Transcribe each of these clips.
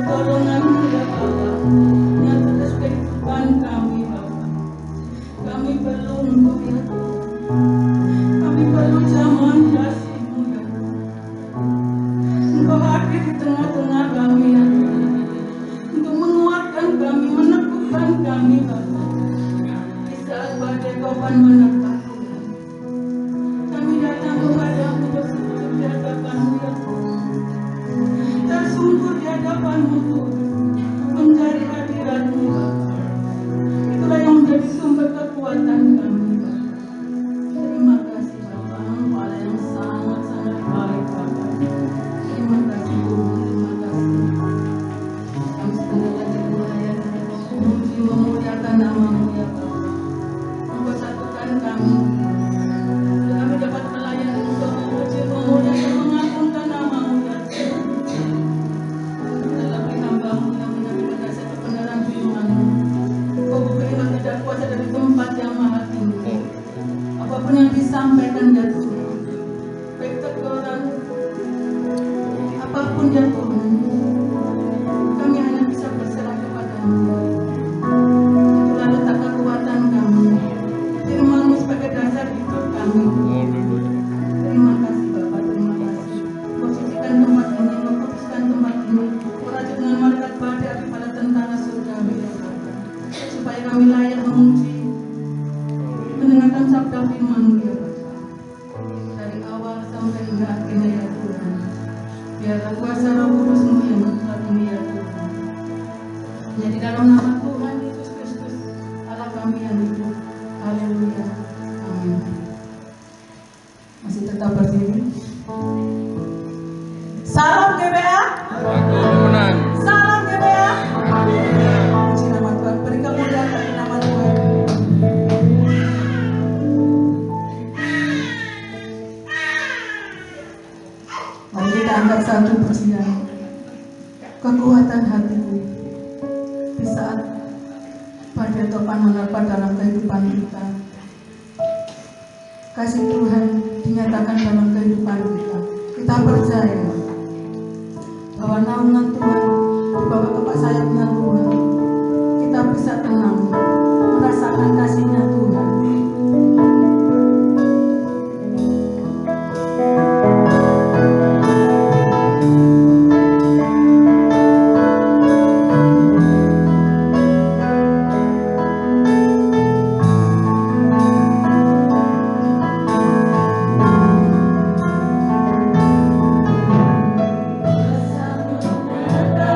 pertolongan-Mu ya Bapa, yang terus kehidupan kami Bapa. Kami perlu Engkau ya Tuhan. Kami perlu zaman kasih-Mu ya Tuhan. Engkau hadir di tengah-tengah kami ya Tuhan, untuk menguatkan kami, meneguhkan kami Bapa. Di saat badai topan menerpa Tuhan, kami datang kepada-Mu bersujud di hadapan-Mu ya Tuhan. Tersungkur di hadapan-Mu Tuhan, mencari hadirat-Mu Bapa. Itulah yang menjadi sumber kekuatan kami Bapa. Terima kasih Bapa, Engkau Allah yang sangat-sangat baik Bapa. Terima kasih Tuhan, terima kasih. Kami sekali lagi melayani, memuji, memuliakan nama-Mu ya Bapa. Engkau satukan kami, untuk kami dapat melayani, untuk memuji, memuliakan, mengagungkan nama-Mu ya Tuhan. Terlebih hamba-Mu yang menyampaikan dasar kebenaran firman-Mu. Engkau beri kami tidak kuasa dari tempat yang maha tinggi. Apapun yang disampaikan ya Tuhan, baik teguran, apapun ya Tuhan, kami hanya bisa berserah kepada-Mu. Itulah letak kekuatan kami, firman-Mu sebagai dasar hidup kami. Terima kasih Bapa, terima kasih. Kau sucikan tempat ini, Kau putuskan tempat ini, Kau rajut dengan malaikat badai api pada tentara surgawi ya Bapa, supaya kami layak memuji, mendengarkan sabda firman-Mu ya Bapa, dari awal sampai hingga akhirnya ya Tuhan. Biarlah kuasa Roh Kudus-Mu yang saat ini ya Tuhan, menjadi dalam nama Tuhan Yesus Kristus, Allah kami yang hidup. Haleluya, amin. Masih tetap berdiri. Salam GBA. Salam GBA. Puji nama Tuhan, beri kemuliaan bagi nama Tuhan. Mari kita angkat satu persediaan. Kekuatan hatiku di saat badai topan menerpa dalam kehidupan kita. Kasih Tuhan dinyatakan dalam kehidupan kita. Kita percaya bahwa naungan Tuhan di bawah kepak sayapnya Tuhan, kita bisa tenang, merasakan kasih-Nya Tuhan. Bersama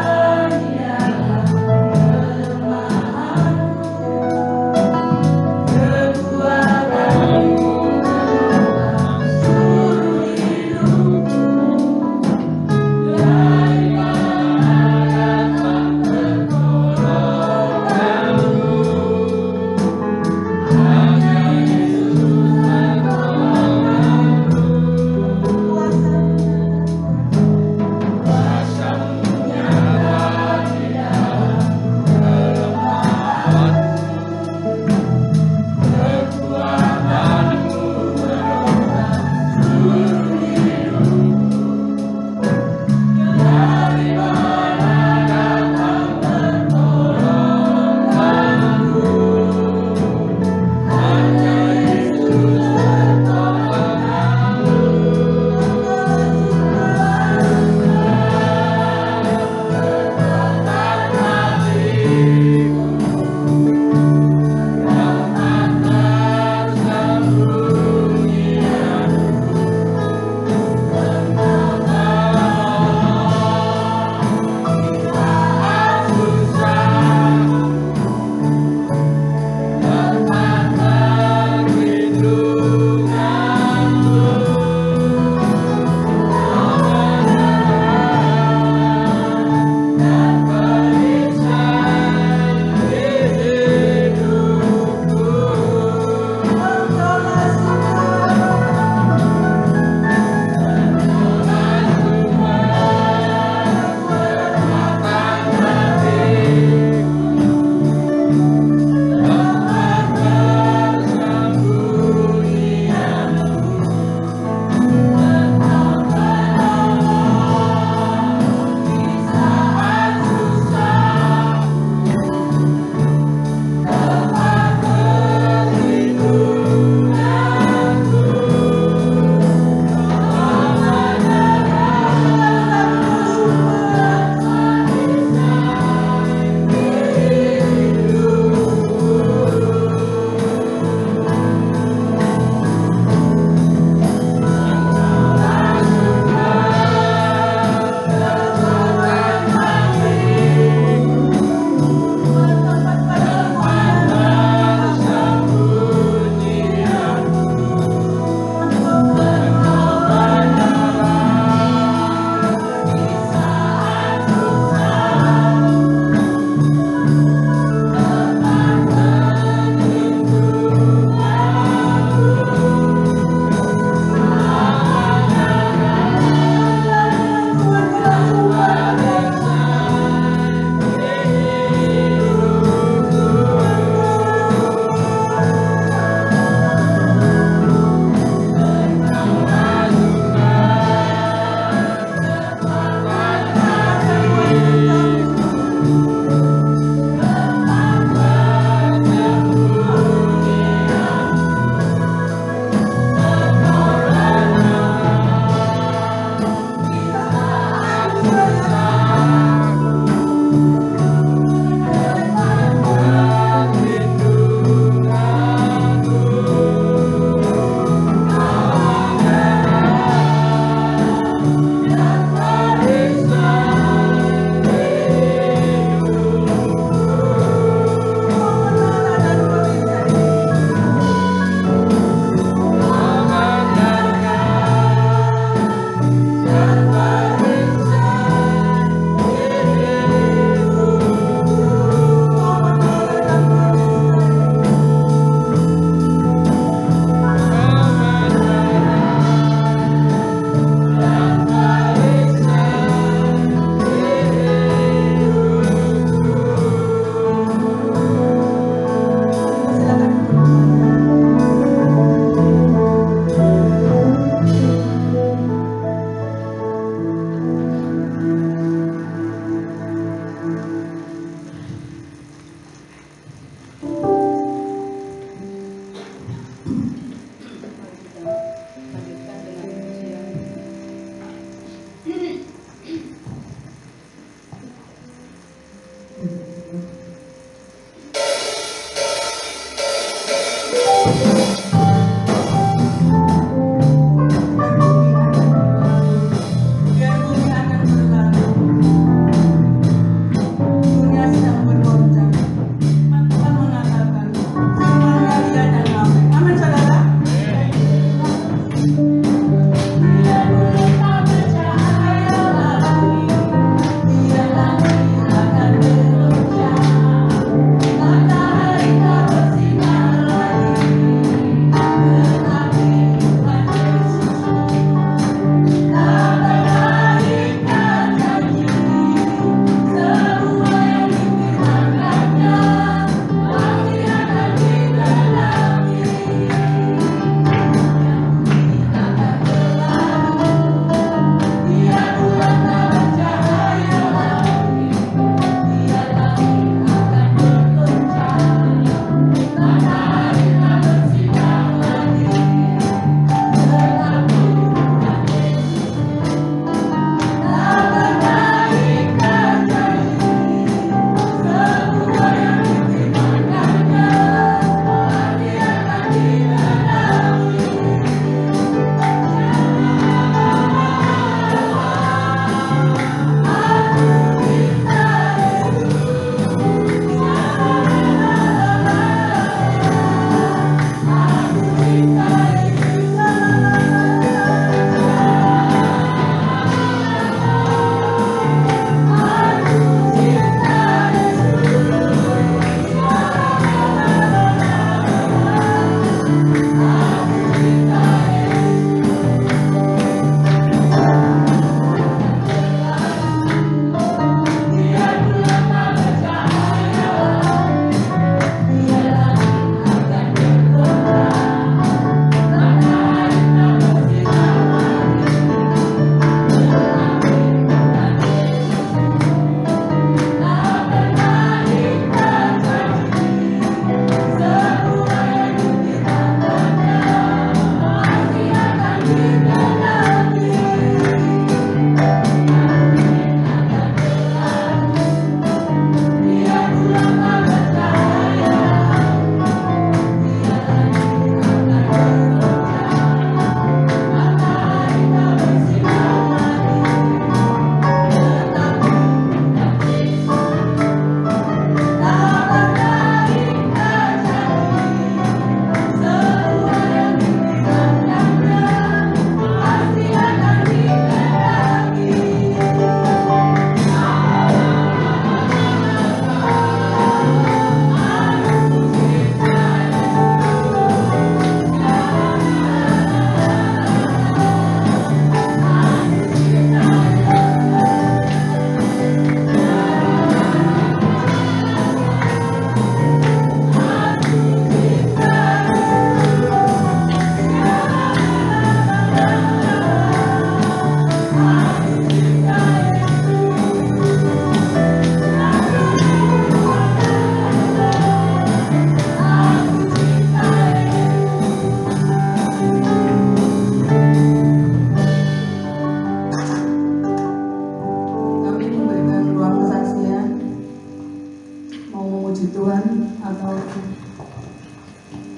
Tuhan atau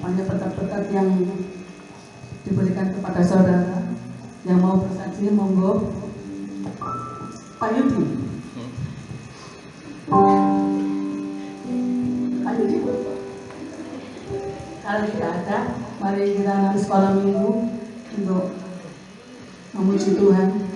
banyak berkat-berkat yang diberikan kepada saudara yang mau bersaksi, monggo Pak Yudi. Pak Yudi, kalau tidak ada, mari kita nanti sekolah minggu untuk memuji Tuhan.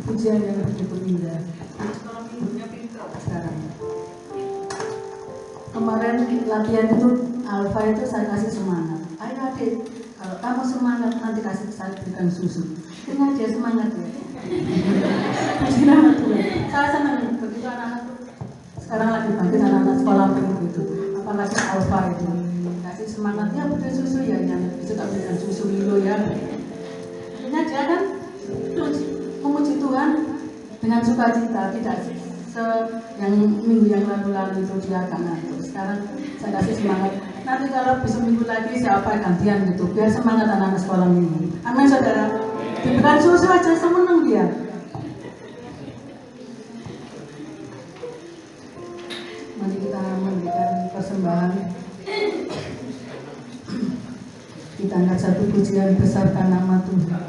Pujian yang begitu indah. Sekolah minggunya pintar sekarang. Kemarin latihan itu Alfa itu saya kasih semangat. Ayo adik, kalau kamu semangat nanti kasih saya berikan susu. Dengar dia semangat ya. Puji nama Tuhan. Salah mungkin anak-anak sekolah minggu itu, apalagi Alfa itu kasih semangatnya beli susu ya, yang suka belikan susu Milo ya. Akhirnya dia kan memuji Tuhan dengan sukacita, tidak yang minggu yang lalu itu dia agak ngantuk. Sekarang saya kasih semangat. Nanti kalau besok minggu lagi siapa gantian gitu, biar semangat anak-anak sekolah minggu. Amin saudara. Diberikan susu aja seneng dia. Mari kita memberikan persembahan. Kita angkat satu pujian besarkan nama Tuhan.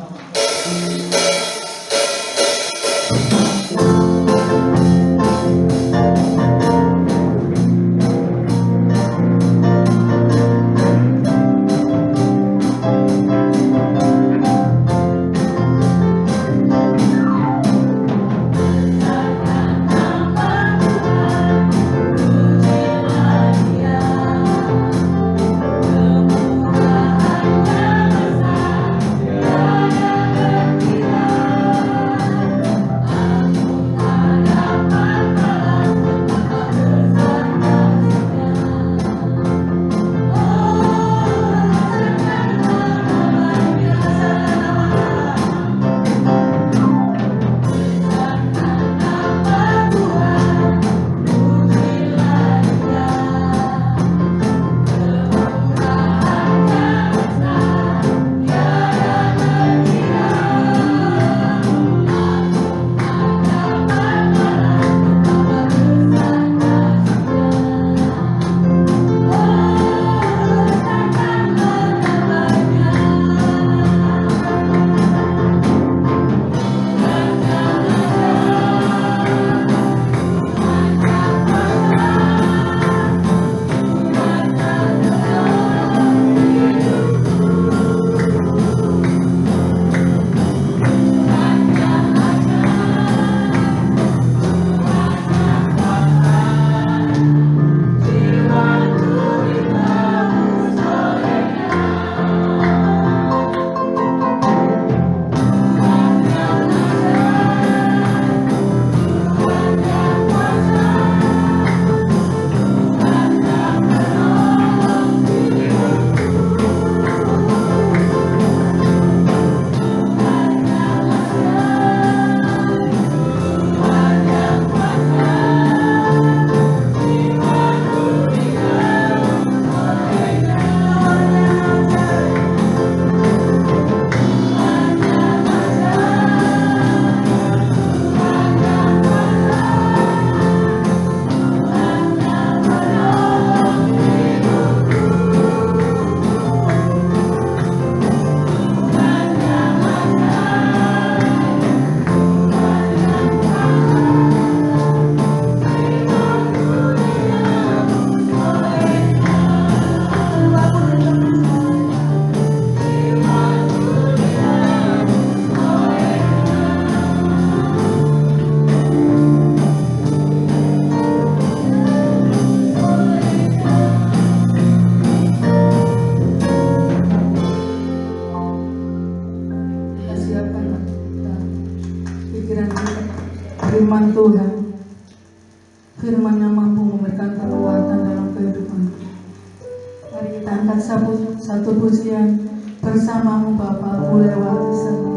Firman Tuhan, firman yang mampu memberikan kekuatan dalam kehidupan. Mari kita angkat satu pujian bersamamu Bapa, ku lewati semua.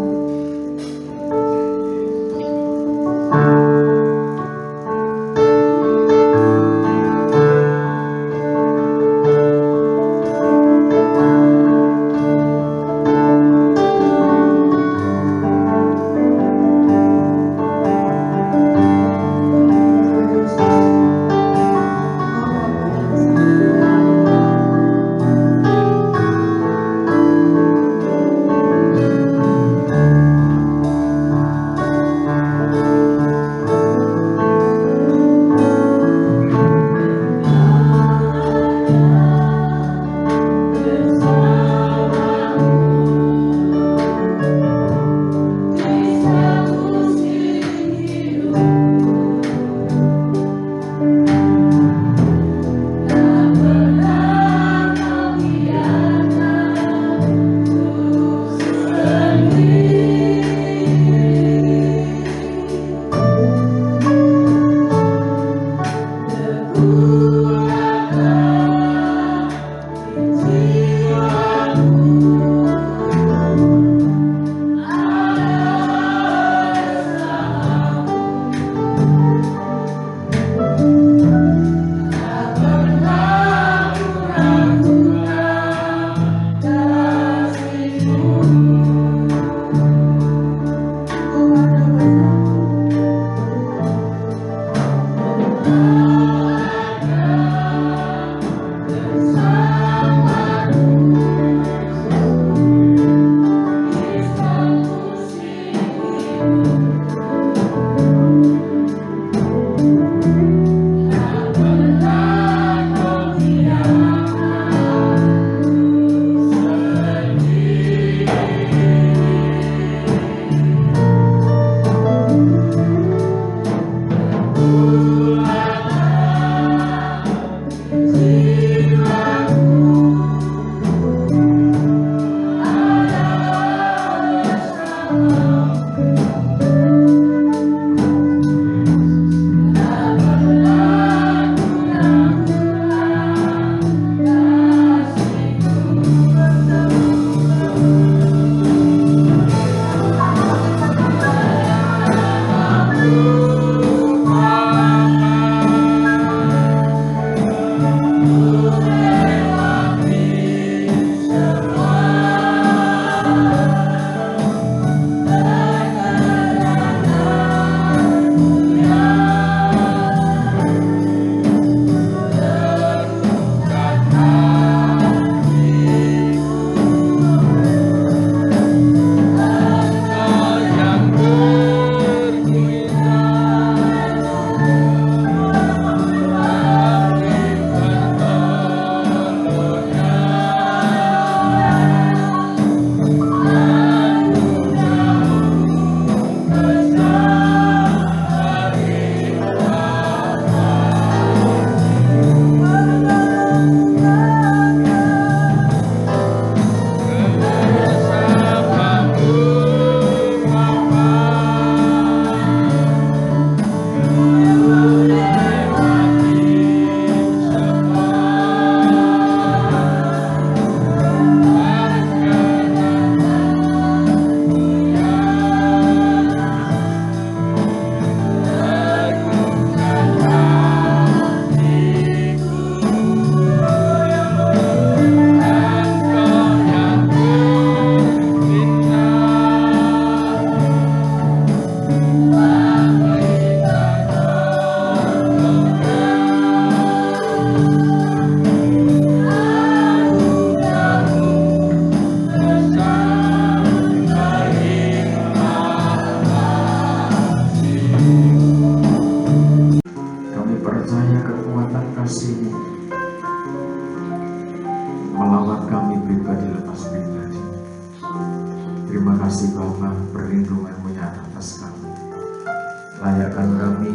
layakkan kami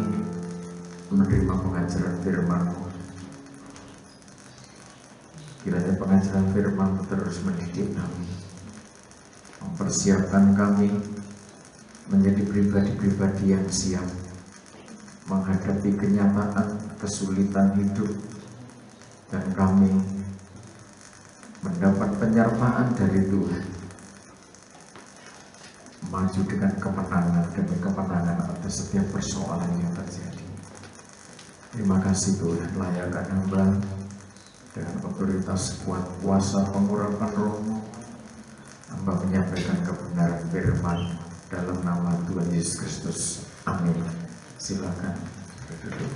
menerima pengajaran firman-Mu. Kiranya pengajaran firman-Mu terus mendidik kami, mempersiapkan kami menjadi pribadi-pribadi yang siap menghadapi kenyataan kesulitan hidup, dan kami mendapat penyertaan dari Tuhan, maju dengan kemenangan demi kemenangan atas setiap persoalan yang terjadi. Terima kasih Tuhan, layakkan hamba dengan otoritas kuat kuasa pengurapan Roh-Mu, hamba menyampaikan kebenaran firman dalam nama Tuhan Yesus Kristus. Amin. Silakan duduk.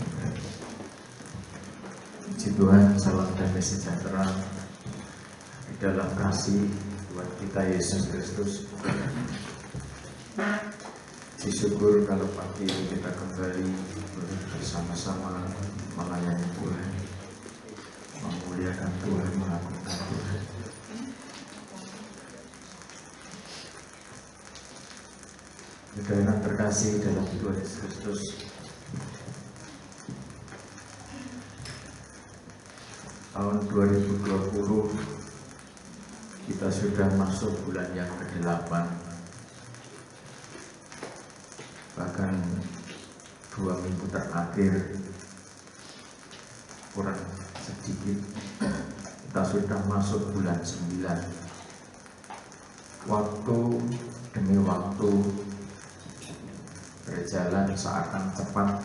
Puji Tuhan, salam damai sejahtera di dalam kasih Tuhan kita Yesus Kristus. Puji syukur kalau pagi ini kita kembali bersama-sama melayani Tuhan, memuliakan Tuhan, mengagungkan Tuhan. Saudara yang terkasih dalam Tuhan Yesus Kristus, tahun 2020 kita sudah masuk bulan yang ke-8, bahkan 2 minggu terakhir kurang sedikit kita sudah masuk bulan 9. Waktu demi waktu berjalan seakan cepat,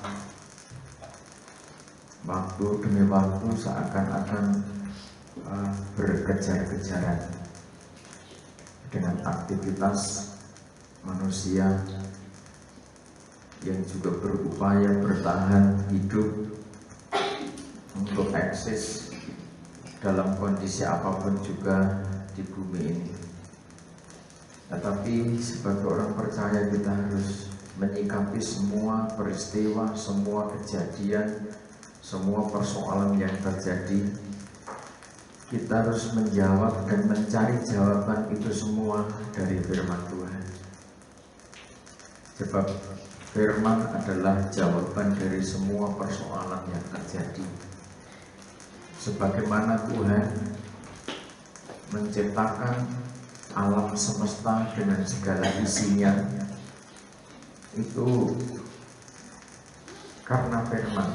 waktu demi waktu seakan-akan berkejar-kejaran dengan aktivitas manusia yang juga berupaya bertahan hidup untuk eksis dalam kondisi apapun juga di bumi ini. Tetapi sebagai orang percaya kita harus menyikapi semua peristiwa, semua kejadian, semua persoalan yang terjadi. Kita harus menjawab dan mencari jawaban itu semua dari firman Tuhan. Sebab firman adalah jawaban dari semua persoalan yang terjadi. Sebagaimana Tuhan menciptakan alam semesta dengan segala isinya, itu karena firman.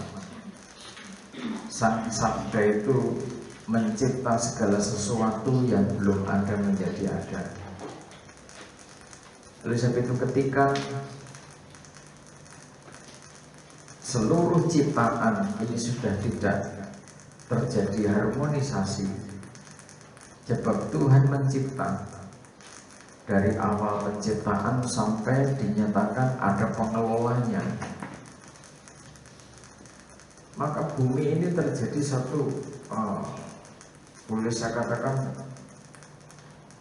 Sang Sabda itu mencipta segala sesuatu yang belum ada menjadi ada. Oleh sebab itu ketika seluruh ciptaan ini sudah tidak terjadi harmonisasi, sebab Tuhan mencipta dari awal penciptaan sampai dinyatakan ada pengelolanya, maka bumi ini terjadi satu boleh saya katakan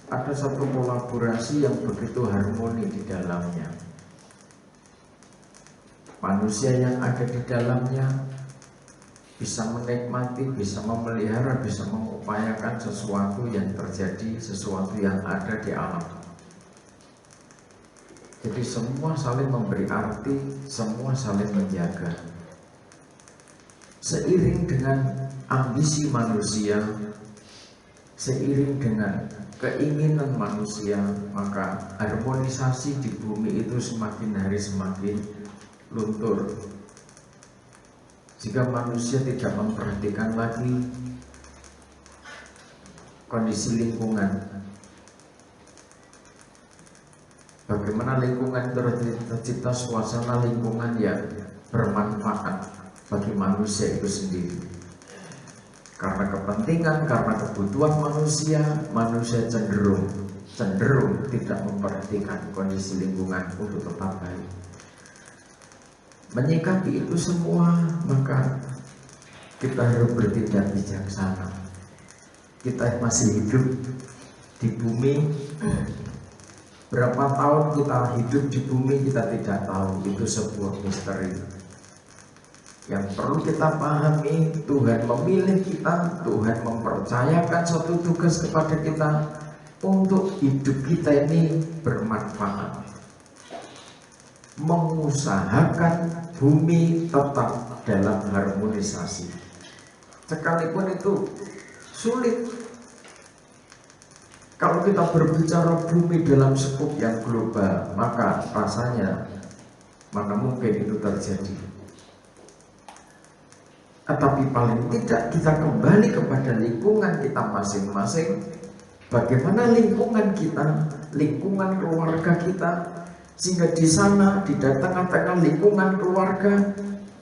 ada satu kolaborasi yang begitu harmoni di dalamnya. Manusia yang ada di dalamnya bisa menikmati, bisa memelihara, bisa mengupayakan sesuatu yang terjadi, sesuatu yang ada di alam. Jadi semua saling memberi arti, semua saling menjaga. Seiring dengan ambisi manusia, seiring dengan keinginan manusia, maka harmonisasi di bumi itu semakin hari semakin luntur. Jika manusia tidak memperhatikan lagi kondisi lingkungan, bagaimana lingkungan tercipta suasana lingkungan yang bermanfaat bagi manusia itu sendiri. Karena kepentingan, karena kebutuhan manusia, manusia cenderung tidak memperhatikan kondisi lingkungan untuk tetap baik. Menyikapi itu semua, maka kita harus bertindak bijaksana. Kita masih hidup di bumi. Berapa tahun kita hidup di bumi kita tidak tahu, itu sebuah misteri. Yang perlu kita pahami, Tuhan memilih kita, Tuhan mempercayakan suatu tugas kepada kita untuk hidup kita ini bermanfaat. mengusahakan bumi tetap dalam harmonisasi. Sekalipun itu sulit. Kalau kita berbicara bumi dalam skup yang global, maka rasanya mana mungkin itu terjadi. Tetapi paling tidak kita kembali kepada lingkungan kita masing-masing. Bagaimana lingkungan kita, lingkungan keluarga kita, sehingga di sana, di tengah-tengah lingkungan keluarga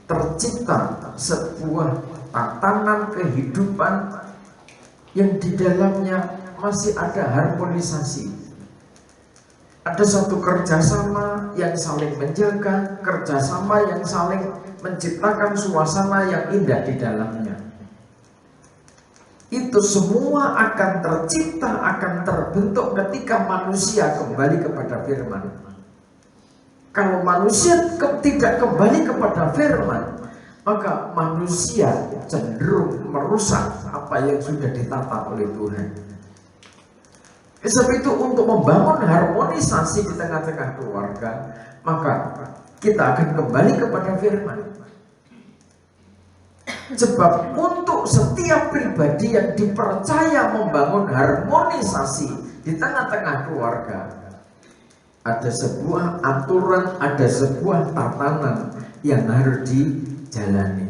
tercipta sebuah tatanan kehidupan yang di dalamnya masih ada harmonisasi. Ada satu kerjasama yang saling menjaga, kerjasama yang saling menciptakan suasana yang indah di dalamnya. Itu semua akan tercipta, akan terbentuk ketika manusia kembali kepada firman. Kalau manusia tidak kembali kepada firman, maka manusia cenderung merusak apa yang sudah ditata oleh Tuhan. Sebab itu untuk membangun harmonisasi di tengah-tengah keluarga, maka kita akan kembali kepada firman. Sebab untuk setiap pribadi yang dipercaya membangun harmonisasi di tengah-tengah keluarga, ada sebuah aturan, ada sebuah tatanan yang harus dijalani.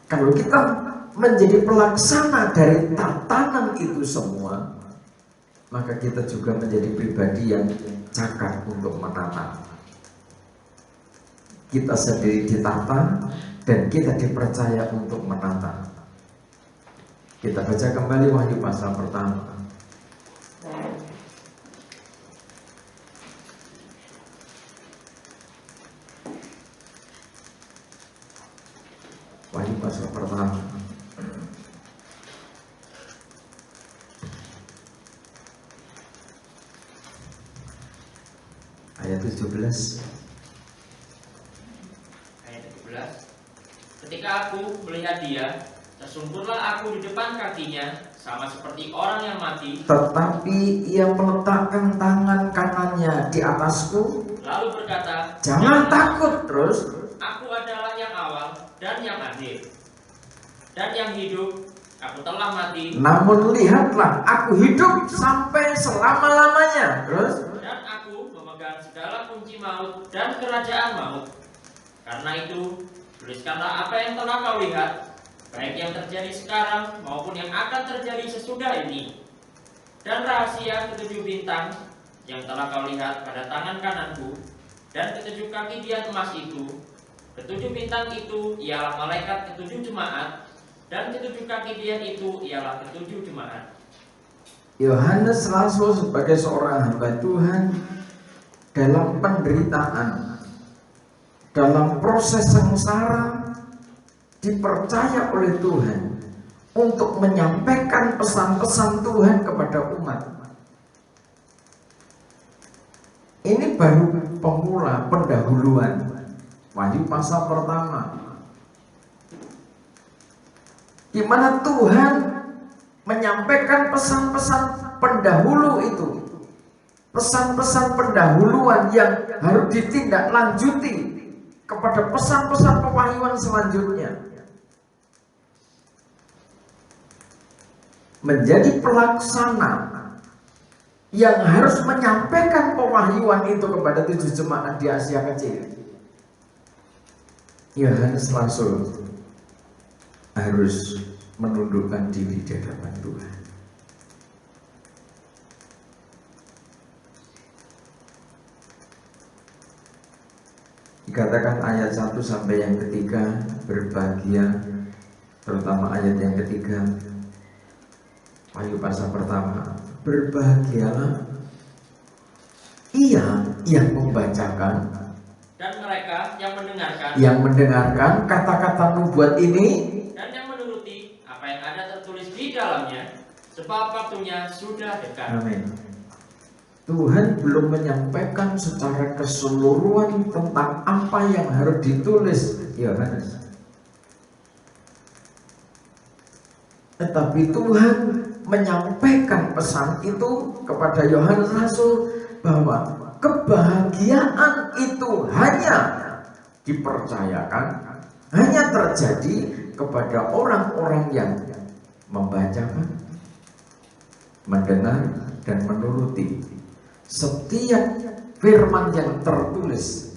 Kalau kita menjadi pelaksana dari tatanan itu semua, maka kita juga menjadi pribadi yang cakap untuk menata. Kita sendiri ditata dan kita dipercaya untuk menata. Kita baca kembali Wahyu pasal pertama. Wahyu pasal pertama. Ayat 17. Ayat 17. Ketika aku melihat dia, tersungkurlah aku di depan kakinya, sama seperti orang yang mati. Tetapi ia meletakkan tangan kanannya di atasku, Lalu berkata, jangan takut. Terus, aku adalah yang awal dan yang akhir, dan yang hidup. Aku telah mati, namun lihatlah, aku hidup sampai selama-lamanya. Terus, dan aku memegang segala kunci maut dan kerajaan maut. Karena itu, tuliskanlah apa yang telah kau lihat, baik yang terjadi sekarang maupun yang akan terjadi sesudah ini. Dan rahasia ketujuh bintang yang telah kau lihat pada tangan kananku, dan ketujuh kaki dian emas itu. Ketujuh bintang itu ialah malaikat ketujuh jemaat, dan ketujuh kaki dian itu ialah ketujuh jemaat. Yohanes Rasul sebagai seorang hamba Tuhan dalam penderitaan, dalam proses sengsara, dipercaya oleh Tuhan untuk menyampaikan pesan-pesan Tuhan kepada umat. Ini baru pemula, pendahuluan. Wahyu pasal pertama, di mana Tuhan menyampaikan pesan-pesan pendahulu itu, pesan-pesan pendahuluan yang harus ditindaklanjuti kepada pesan-pesan pewahyuan selanjutnya. Menjadi pelaksana yang harus menyampaikan pewahyuan itu kepada 7 jemaat di Asia Kecil. Yohanes Rasul harus menundukkan diri di hadapan Tuhan. Dikatakan ayat 1 sampai yang ketiga, berbahagia, terutama ayat yang ketiga, Wahyu pasal pertama, berbahagialah ia yang membacakan Dan mereka yang mendengarkan kata-kata nubuat ini, dan yang menuruti apa yang ada tertulis di dalamnya, sebab waktunya sudah dekat. amin. Tuhan belum menyampaikan secara keseluruhan tentang apa yang harus ditulis Yohanes. Tetapi Tuhan menyampaikan pesan itu kepada Yohanes Rasul bahwa kebahagiaan itu hanya dipercayakan, hanya terjadi kepada orang-orang yang membaca, mendengar, dan menuruti setiap firman yang tertulis.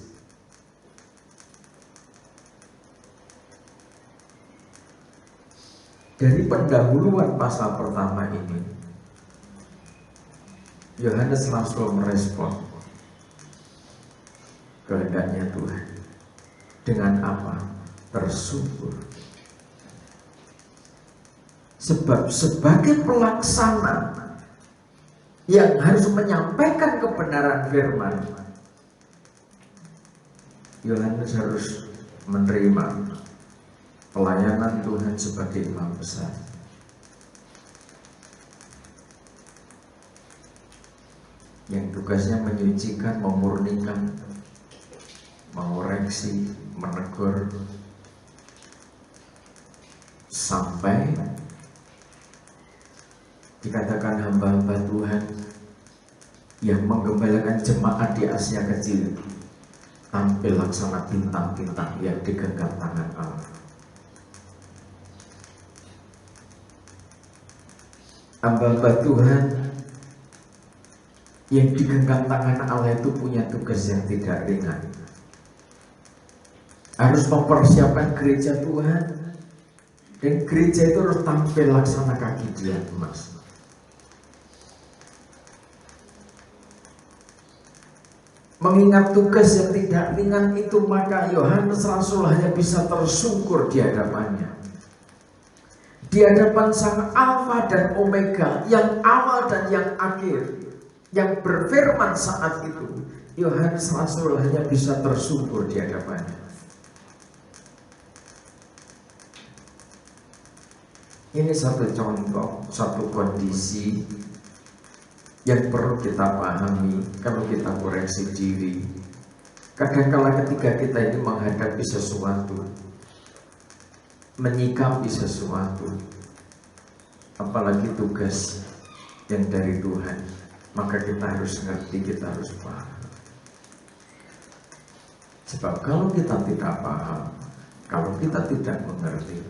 Dari pendahuluan pasal pertama ini, Yohanes Rasul merespon kehendaknya Tuhan dengan apa? Bersyukur. Sebab sebagai pelaksana yang harus menyampaikan kebenaran firman, Yohanes harus menerima pelayanan Tuhan sebagai imam besar. Yang tugasnya menyucikan, memurnikan, mengoreksi, menegur, sampai dikatakan hamba-hamba Tuhan yang menggembalakan jemaat di Asia Kecil tampil laksana bintang-bintang yang digenggam tangan Allah. Hamba-hamba Tuhan yang digenggam tangan Allah itu punya tugas yang tidak ringan. Harus mempersiapkan gereja Tuhan, dan gereja itu harus tampil laksana kaki dia emas. Mengingat tugas yang tidak ringan itu, maka Yohanes Rasul hanya bisa tersungkur di hadapannya. Di hadapan Sang Alfa dan Omega, yang awal dan yang akhir, yang berfirman saat itu, Yohanes Rasul hanya bisa tersungkur di hadapannya. Ini satu contoh, satu kondisi yang perlu kita pahami kalau kita koreksi diri. Kadang-kala ketika kita ini menghadapi sesuatu, menyikapi sesuatu, apalagi tugas yang dari Tuhan, maka kita harus ngerti, kita harus paham. Sebab kalau kita tidak paham, kalau kita tidak mengerti,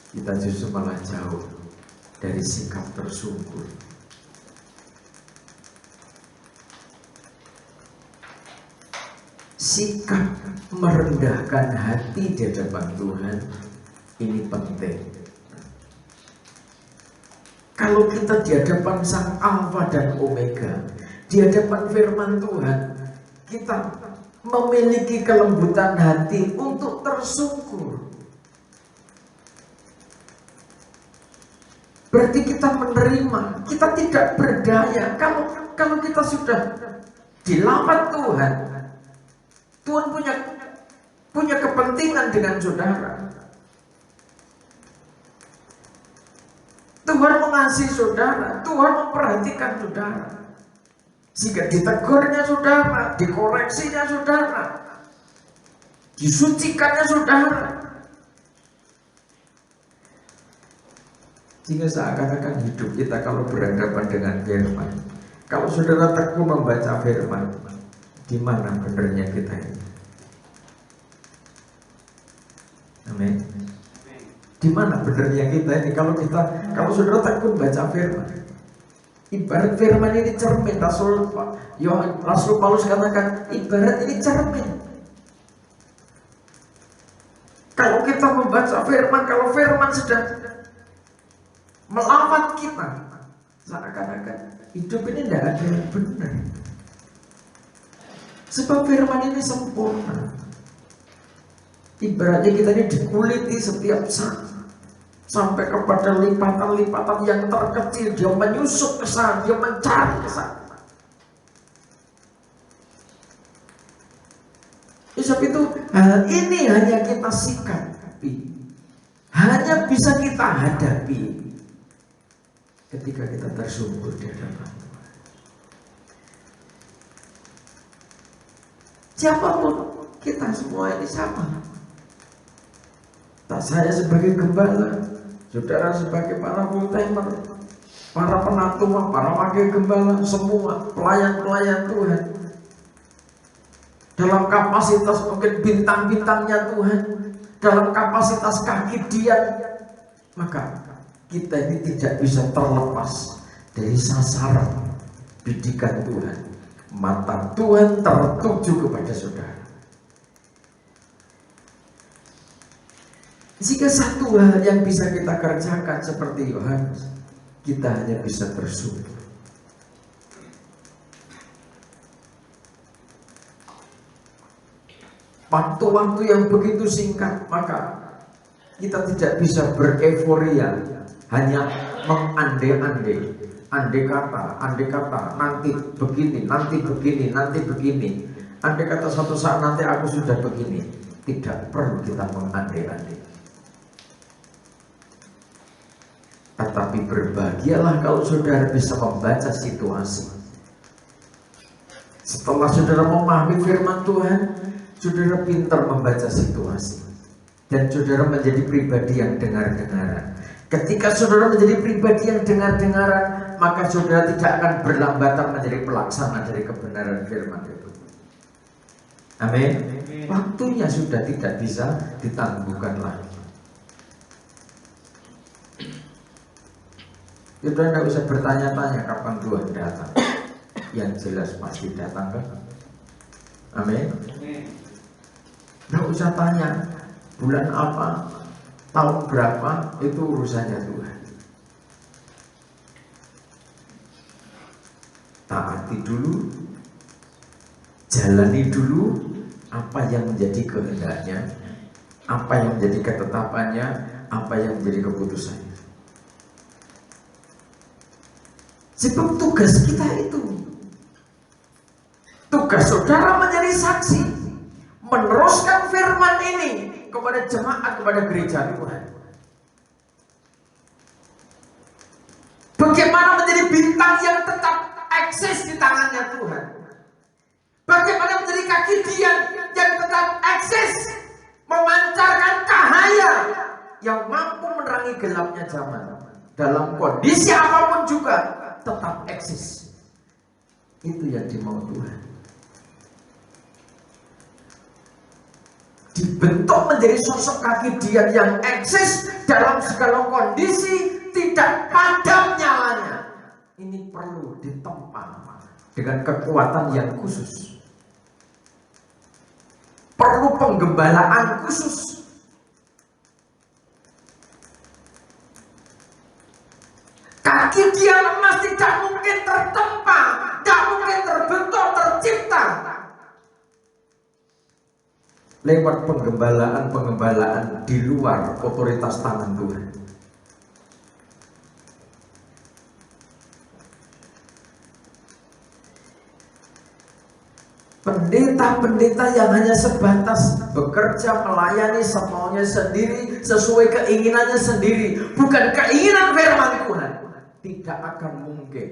kita justru malah jauh dari sikap tersungkur. Sikap merendahkan hati di hadapan Tuhan ini penting. Kalau kita di hadapan Sang Alfa dan Omega, di hadapan firman Tuhan, kita memiliki kelembutan hati untuk tersungkur. Berarti kita menerima, kita tidak berdaya. Kalau kita sudah dilawan Tuhan, Tuhan punya kepentingan dengan saudara. Tuhan mengasihi saudara, Tuhan memperhatikan saudara, sehingga ditegurnya saudara, dikoreksinya saudara, disucikannya saudara, sehingga seakan-akan hidup kita kalau berhadapan dengan firman, kalau saudara tekun membaca firman, di mana benernya kita ini? Amin. Di mana benernya kita ini? Kalau saudara tekun baca firman, ibarat firman ini cermin. Rasul Paulus katakan, ibarat ini cermin. Kalau kita membaca firman, kalau firman sedang melawan kita, seakan-akan hidup ini tidak ada yang benar. Sebab firman ini sempurna. Ibaratnya kita ini dikuliti setiap saat, sampai kepada lipatan-lipatan yang terkecil. Dia menyusup ke sana, dia mencari ke sana. Sebab itu hal ini hanya kita sikapi, hanya bisa kita hadapi ketika kita tersungkur di hadapan Tuhan. Siapapun kita semua ini sama. Tak saya sebagai gembala, saudara sebagai para full timer, para penatua, para wakil gembala, semua pelayan-pelayan Tuhan, dalam kapasitas mungkin bintang-bintangnya Tuhan, dalam kapasitas kaki dia, maka kita ini tidak bisa terlepas dari sasaran bidikan Tuhan. Mata Tuhan tertuju kepada saudara. Jika satu hal yang bisa kita kerjakan seperti Yohanes, kita hanya bisa bersyukur. Waktu-waktu yang begitu singkat, maka kita tidak bisa bereforia, hanya mengandai-andai, andai kata, nanti begini, nanti begini, nanti begini. Andai kata suatu saat nanti aku sudah begini. Tidak perlu kita mengandai-andai. Tetapi berbahagialah kalau saudara bisa membaca situasi. Setelah saudara memahami firman Tuhan, saudara pintar membaca situasi. Dan saudara menjadi pribadi yang dengar-dengaran. Ketika saudara menjadi pribadi yang dengar-dengaran, maka saudara tidak akan berlambatan menjadi pelaksana dari kebenaran firman itu. Amin. Waktunya sudah tidak bisa ditangguhkan lagi. Saudara tidak usah bertanya-tanya kapan Tuhan datang. Yang jelas pasti datang kan? Amin. Tidak usah tanya bulan apa, tahun berapa, itu urusannya Tuhan. Taati dulu, jalani dulu apa yang menjadi kehendaknya, apa yang menjadi ketetapannya, apa yang menjadi keputusannya. Sebab tugas kita itu, tugas saudara menjadi saksi, meneruskan firman ini kepada jemaat, kepada gereja Tuhan. Bagaimana menjadi bintang yang tetap eksis di tangannya Tuhan. Bagaimana menjadi kaki dia yang tetap eksis, memancarkan cahaya yang mampu menerangi gelapnya zaman. Dalam kondisi apapun juga tetap eksis. Itu yang dimau Tuhan. Dibentuk menjadi sosok kaki dia yang eksis dalam segala kondisi, tidak padam nyalanya. Ini perlu ditempa dengan kekuatan yang khusus. Perlu penggembalaan khusus. Kaki dia emas tidak mungkin tertempa, tidak mungkin terbentuk, tercipta lewat penggembalaan di luar otoritas tangan Tuhan. Pendeta-pendeta yang hanya sebatas bekerja melayani semaunya sendiri, sesuai keinginannya sendiri, bukan keinginan firman Tuhan, tidak akan mungkin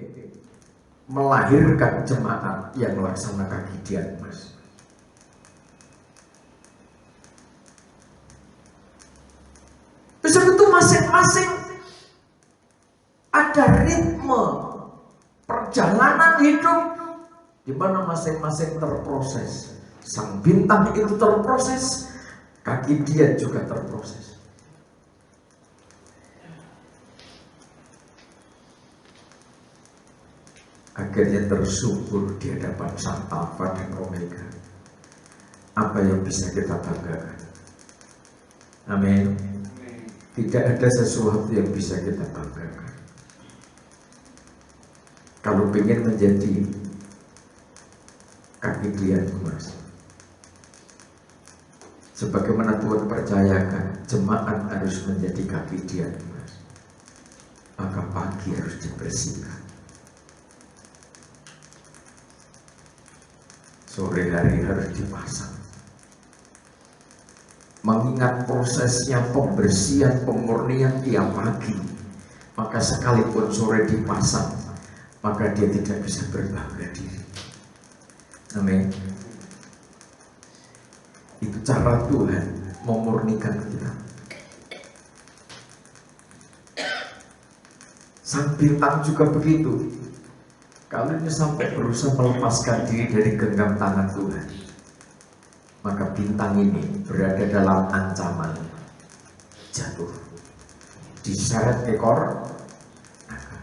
melahirkan jemaat yang melaksanakan gidian emas. Sebetulnya masing-masing ada ritme perjalanan hidup di mana masing-masing terproses. Sang bintang itu terproses, kaki dia juga terproses. Akhirnya tersubur di hadapan Sang Alfa dan Omega. Apa yang bisa kita banggakan? Amin. Tidak ada sesuatu yang bisa kita banggakan. Kalau ingin menjadi kaki dia emas, sebagaimana Tuhan percayakan, jemaat harus menjadi kaki dia emas, maka pagi harus dibersihkan, sore hari harus dipasang. Mengingat prosesnya pembersihan, pemurnian tiap pagi, maka sekalipun sore dipasang, maka dia tidak bisa berbangga diri. Amin. Itu cara Tuhan memurnikan kita. Sang bintang juga begitu. Kalau ini sampai berusaha melepaskan diri dari genggam tangan Tuhan, maka bintang ini berada dalam ancaman jatuh, diseret ekor naga.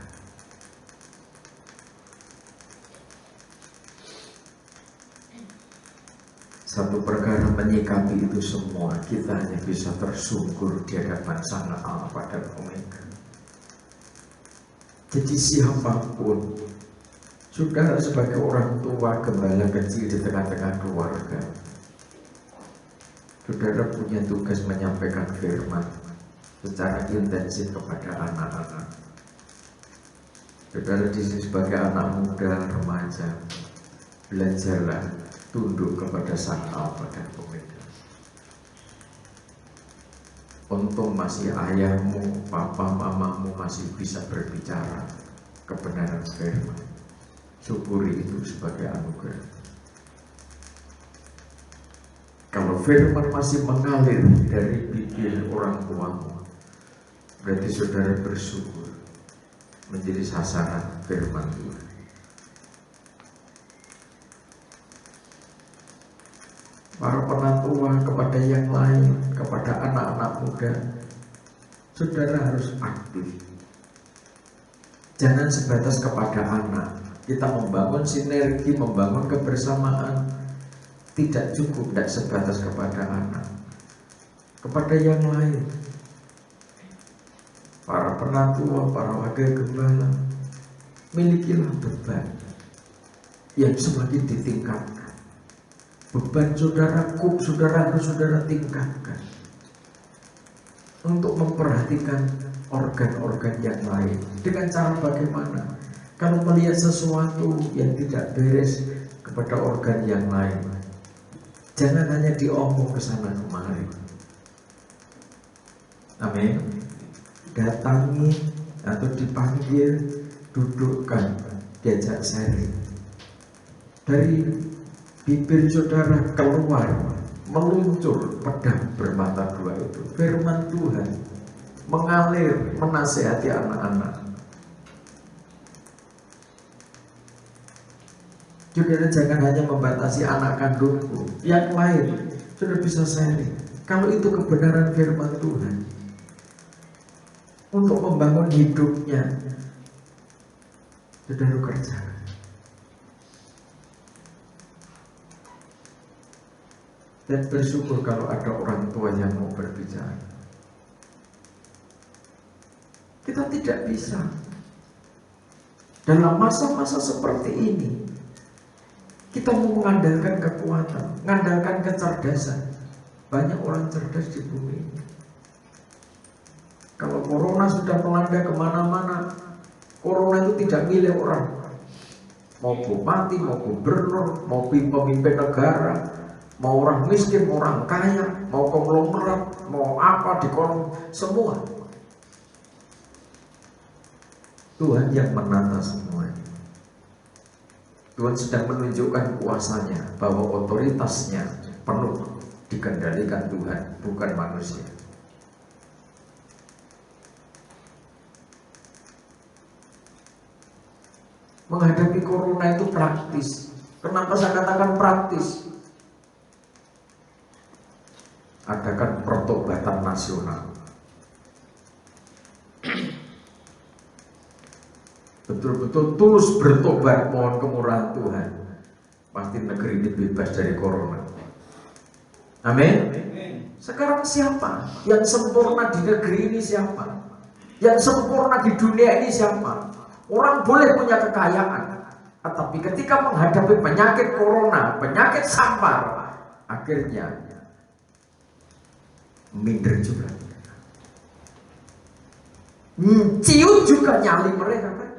Satu perkara menyikapi itu semua, kita hanya bisa tersungkur di hadapan Sang Alfa dan Omega. Jadi siapapun, saudara sebagai orang tua, gembala kecil di tengah-tengah keluarga, saudara punya tugas menyampaikan firman secara intensif kepada anak-anak. Saudara di sini sebagai anak muda, remaja, belajarlah tunduk kepada Sang Alfa dan Omega. Untung masih ayahmu, papa, mamamu masih bisa berbicara kebenaran firman. Syukuri itu sebagai anugerah. Kalau firman masih mengalir dari bibir orang tuamu, berarti saudara bersyukur menjadi sasaran firman Tuhan. Para penatua kepada yang lain, kepada anak-anak muda, saudara harus aktif. Jangan sebatas kepada anak. Kita membangun sinergi, membangun kebersamaan, tidak cukup, tidak sebatas kepada anak. Kepada yang lain, para penatua, para wakil gembala, milikilah beban yang semakin ditingkatkan. Beban saudara harus saudara tingkatkan untuk memperhatikan organ-organ yang lain. Dengan cara bagaimana? Kalau melihat sesuatu yang tidak beres kepada organ yang lain, jangan hanya diomong ke sana kemari. Amin. Datangi atau dipanggil, dudukkan, diajak sharing. Dari bibir saudara keluar, meluncur pedang bermata dua itu, firman Tuhan mengalir, menasihati anak-anak. Saudara jangan hanya membatasi anak kandungku, yang lain sudah bisa sharing. Kalau itu kebenaran firman Tuhan untuk membangun hidupnya, saudara kerjakan. Dan bersyukur kalau ada orang tua yang mau berbicara. Kita tidak bisa dalam masa-masa seperti ini kita mau mengandalkan kekuatan, mengandalkan kecerdasan. Banyak orang cerdas di bumi ini. Kalau corona sudah melanda kemana-mana, corona itu tidak milih orang. Mau bupati, mau gubernur, mau pemimpin negara, mau orang miskin, mau orang kaya, mau konglomerat, mau apa di kolom, semua. Tuhan yang menata semuanya. Tuhan sedang menunjukkan kuasanya, bahwa otoritasnya penuh dikendalikan Tuhan, bukan manusia. Menghadapi corona itu praktis. Kenapa saya katakan praktis? Adakan pertobatan nasional. Betul-betul tulus bertobat, mohon kemurahan Tuhan. Pasti negeri ini bebas dari corona. Amin. Sekarang siapa yang sempurna di negeri ini? Siapa yang sempurna di dunia ini? Siapa? Orang boleh punya kekayaan, tetapi ketika menghadapi penyakit corona, penyakit sampar, akhirnya minder juga. Ciut juga nyali mereka kan.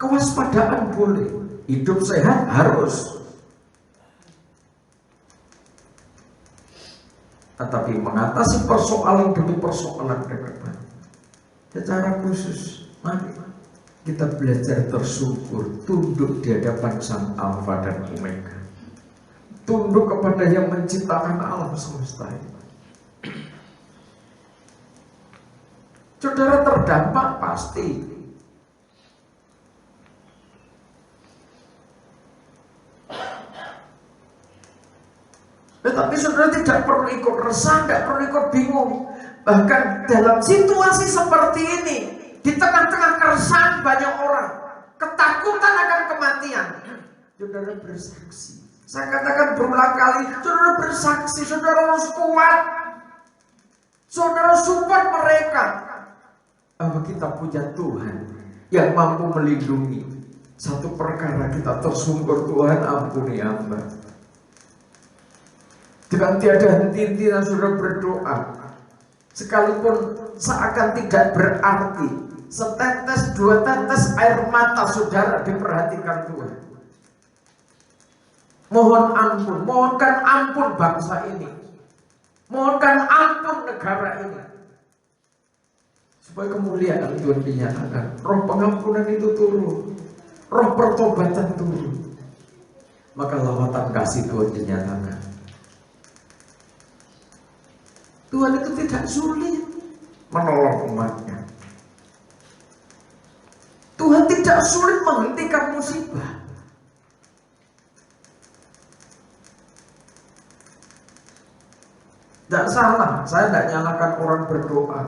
Kewaspadaan boleh, hidup sehat harus, tetapi mengatasi persoalan demi persoalan ke depan secara khusus, mari kita belajar bersyukur, tunduk di hadapan Sang Alfa dan Omega, tunduk kepada yang menciptakan alam semesta ini. Saudara terdampak pasti. Tetapi saudara tidak perlu ikut resah, tidak perlu ikut bingung. Bahkan dalam situasi seperti ini, di tengah-tengah keresahan banyak orang, ketakutan akan kematian, saudara bersaksi. Saya katakan berulang kali, saudara bersaksi, saudara harus kuat. Saudara support mereka. Bahwa kita punya Tuhan yang mampu melindungi. Satu perkara kita tersungkur, Tuhan ampuni hamba. Dengan tiada henti-hentinya saudara berdoa, sekalipun seakan tidak berarti, setetes dua tetes air mata saudara diperhatikan Tuhan. Mohon ampun, mohonkan ampun bangsa ini, mohonkan ampun negara ini, supaya kemuliaan Tuhan dinyatakan. Roh pengampunan itu turun, roh pertobatan turun, maka lawatan kasih Tuhan dinyatakan. Tuhan itu tidak sulit menolong umatnya. Tuhan tidak sulit menghentikan musibah. Tidak salah, saya tidak nyalakan orang berdoa.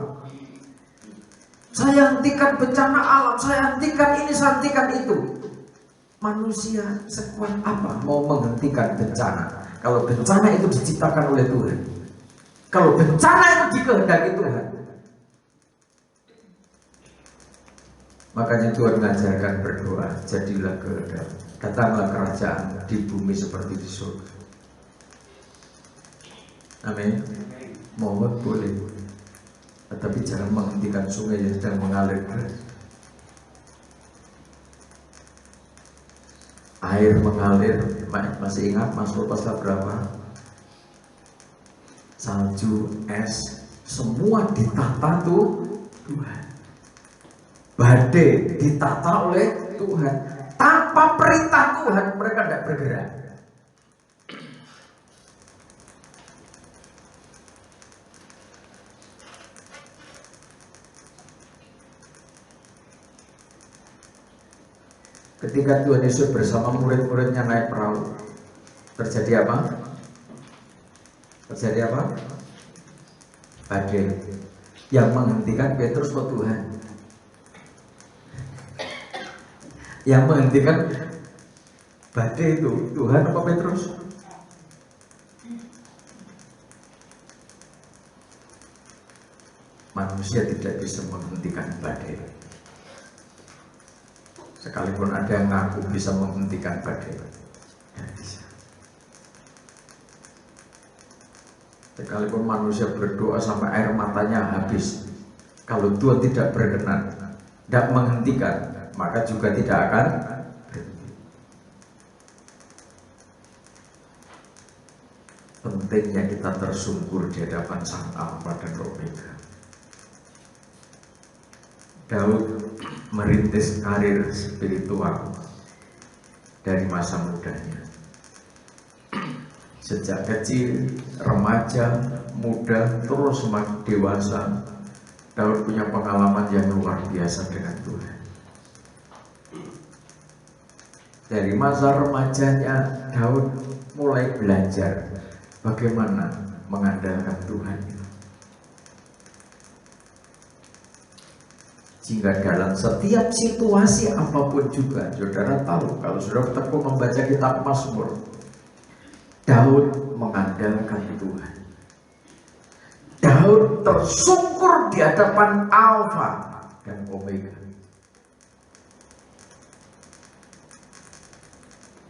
Saya hentikan bencana alam, saya hentikan ini, saya hentikan itu. Manusia sekuat apa mau menghentikan bencana? Kalau bencana itu diciptakan oleh Tuhan, kalau bencana itu dikehendaki Tuhan. Makanya Tuhan mengajarkan berdoa, jadilah kehendak, datanglah kerajaan di bumi seperti di surga. Amin. Mohon boleh, tetapi jangan menghentikan sungai yang sedang mengalir deras. Air mengalir, masih ingat Mazmur pasal berapa? Salju, es, semua ditata Tuhan. Badai ditata oleh Tuhan. Tanpa perintah Tuhan mereka tidak bergerak. Ketika Tuhan Yesus bersama murid-muridnya naik perahu, terjadi apa? Terjadi apa? Badai. Yang menghentikan Petrus kok Tuhan. Yang menghentikan badai itu Tuhan apa Petrus? Manusia tidak bisa menghentikan badai. Sekalipun ada yang ngaku bisa menghentikan badai, tidak bisa. Sekalipun manusia berdoa sampai air matanya habis, kalau Tuhan tidak berkenan, tidak menghentikan, maka juga tidak akan berhenti. Pentingnya kita tersungkur di hadapan Sang Alfa dan Omega. Daud merintis karir spiritual dari masa mudanya. Sejak kecil, remaja, muda, terus semakin dewasa, Daud punya pengalaman yang luar biasa dengan Tuhan. Dari masa remajanya, Daud mulai belajar bagaimana mengandalkan Tuhan. Sehingga dalam setiap situasi apapun juga, saudara tahu, kalau saudara tekun membaca kitab Mazmur, Daud mengandalkan Tuhan. Daud tersungkur di hadapan Alfa dan Omega.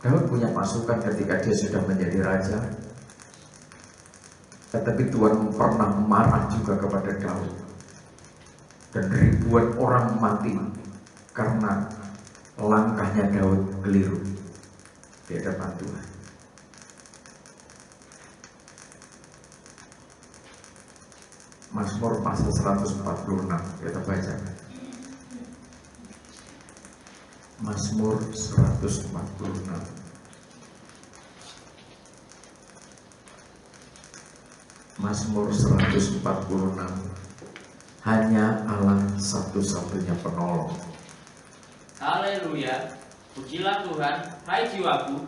Daud punya pasukan ketika dia sudah menjadi raja, tetapi Tuhan pernah marah juga kepada Daud. Dan ribuan orang mati karena langkahnya Daud keliru di hadapan Tuhan. Mazmur pasal 146 kita baca. Mazmur 146. Mazmur 146 Hanya Allah satu-satunya penolong. Haleluya, pujilah Tuhan, hai jiwaku.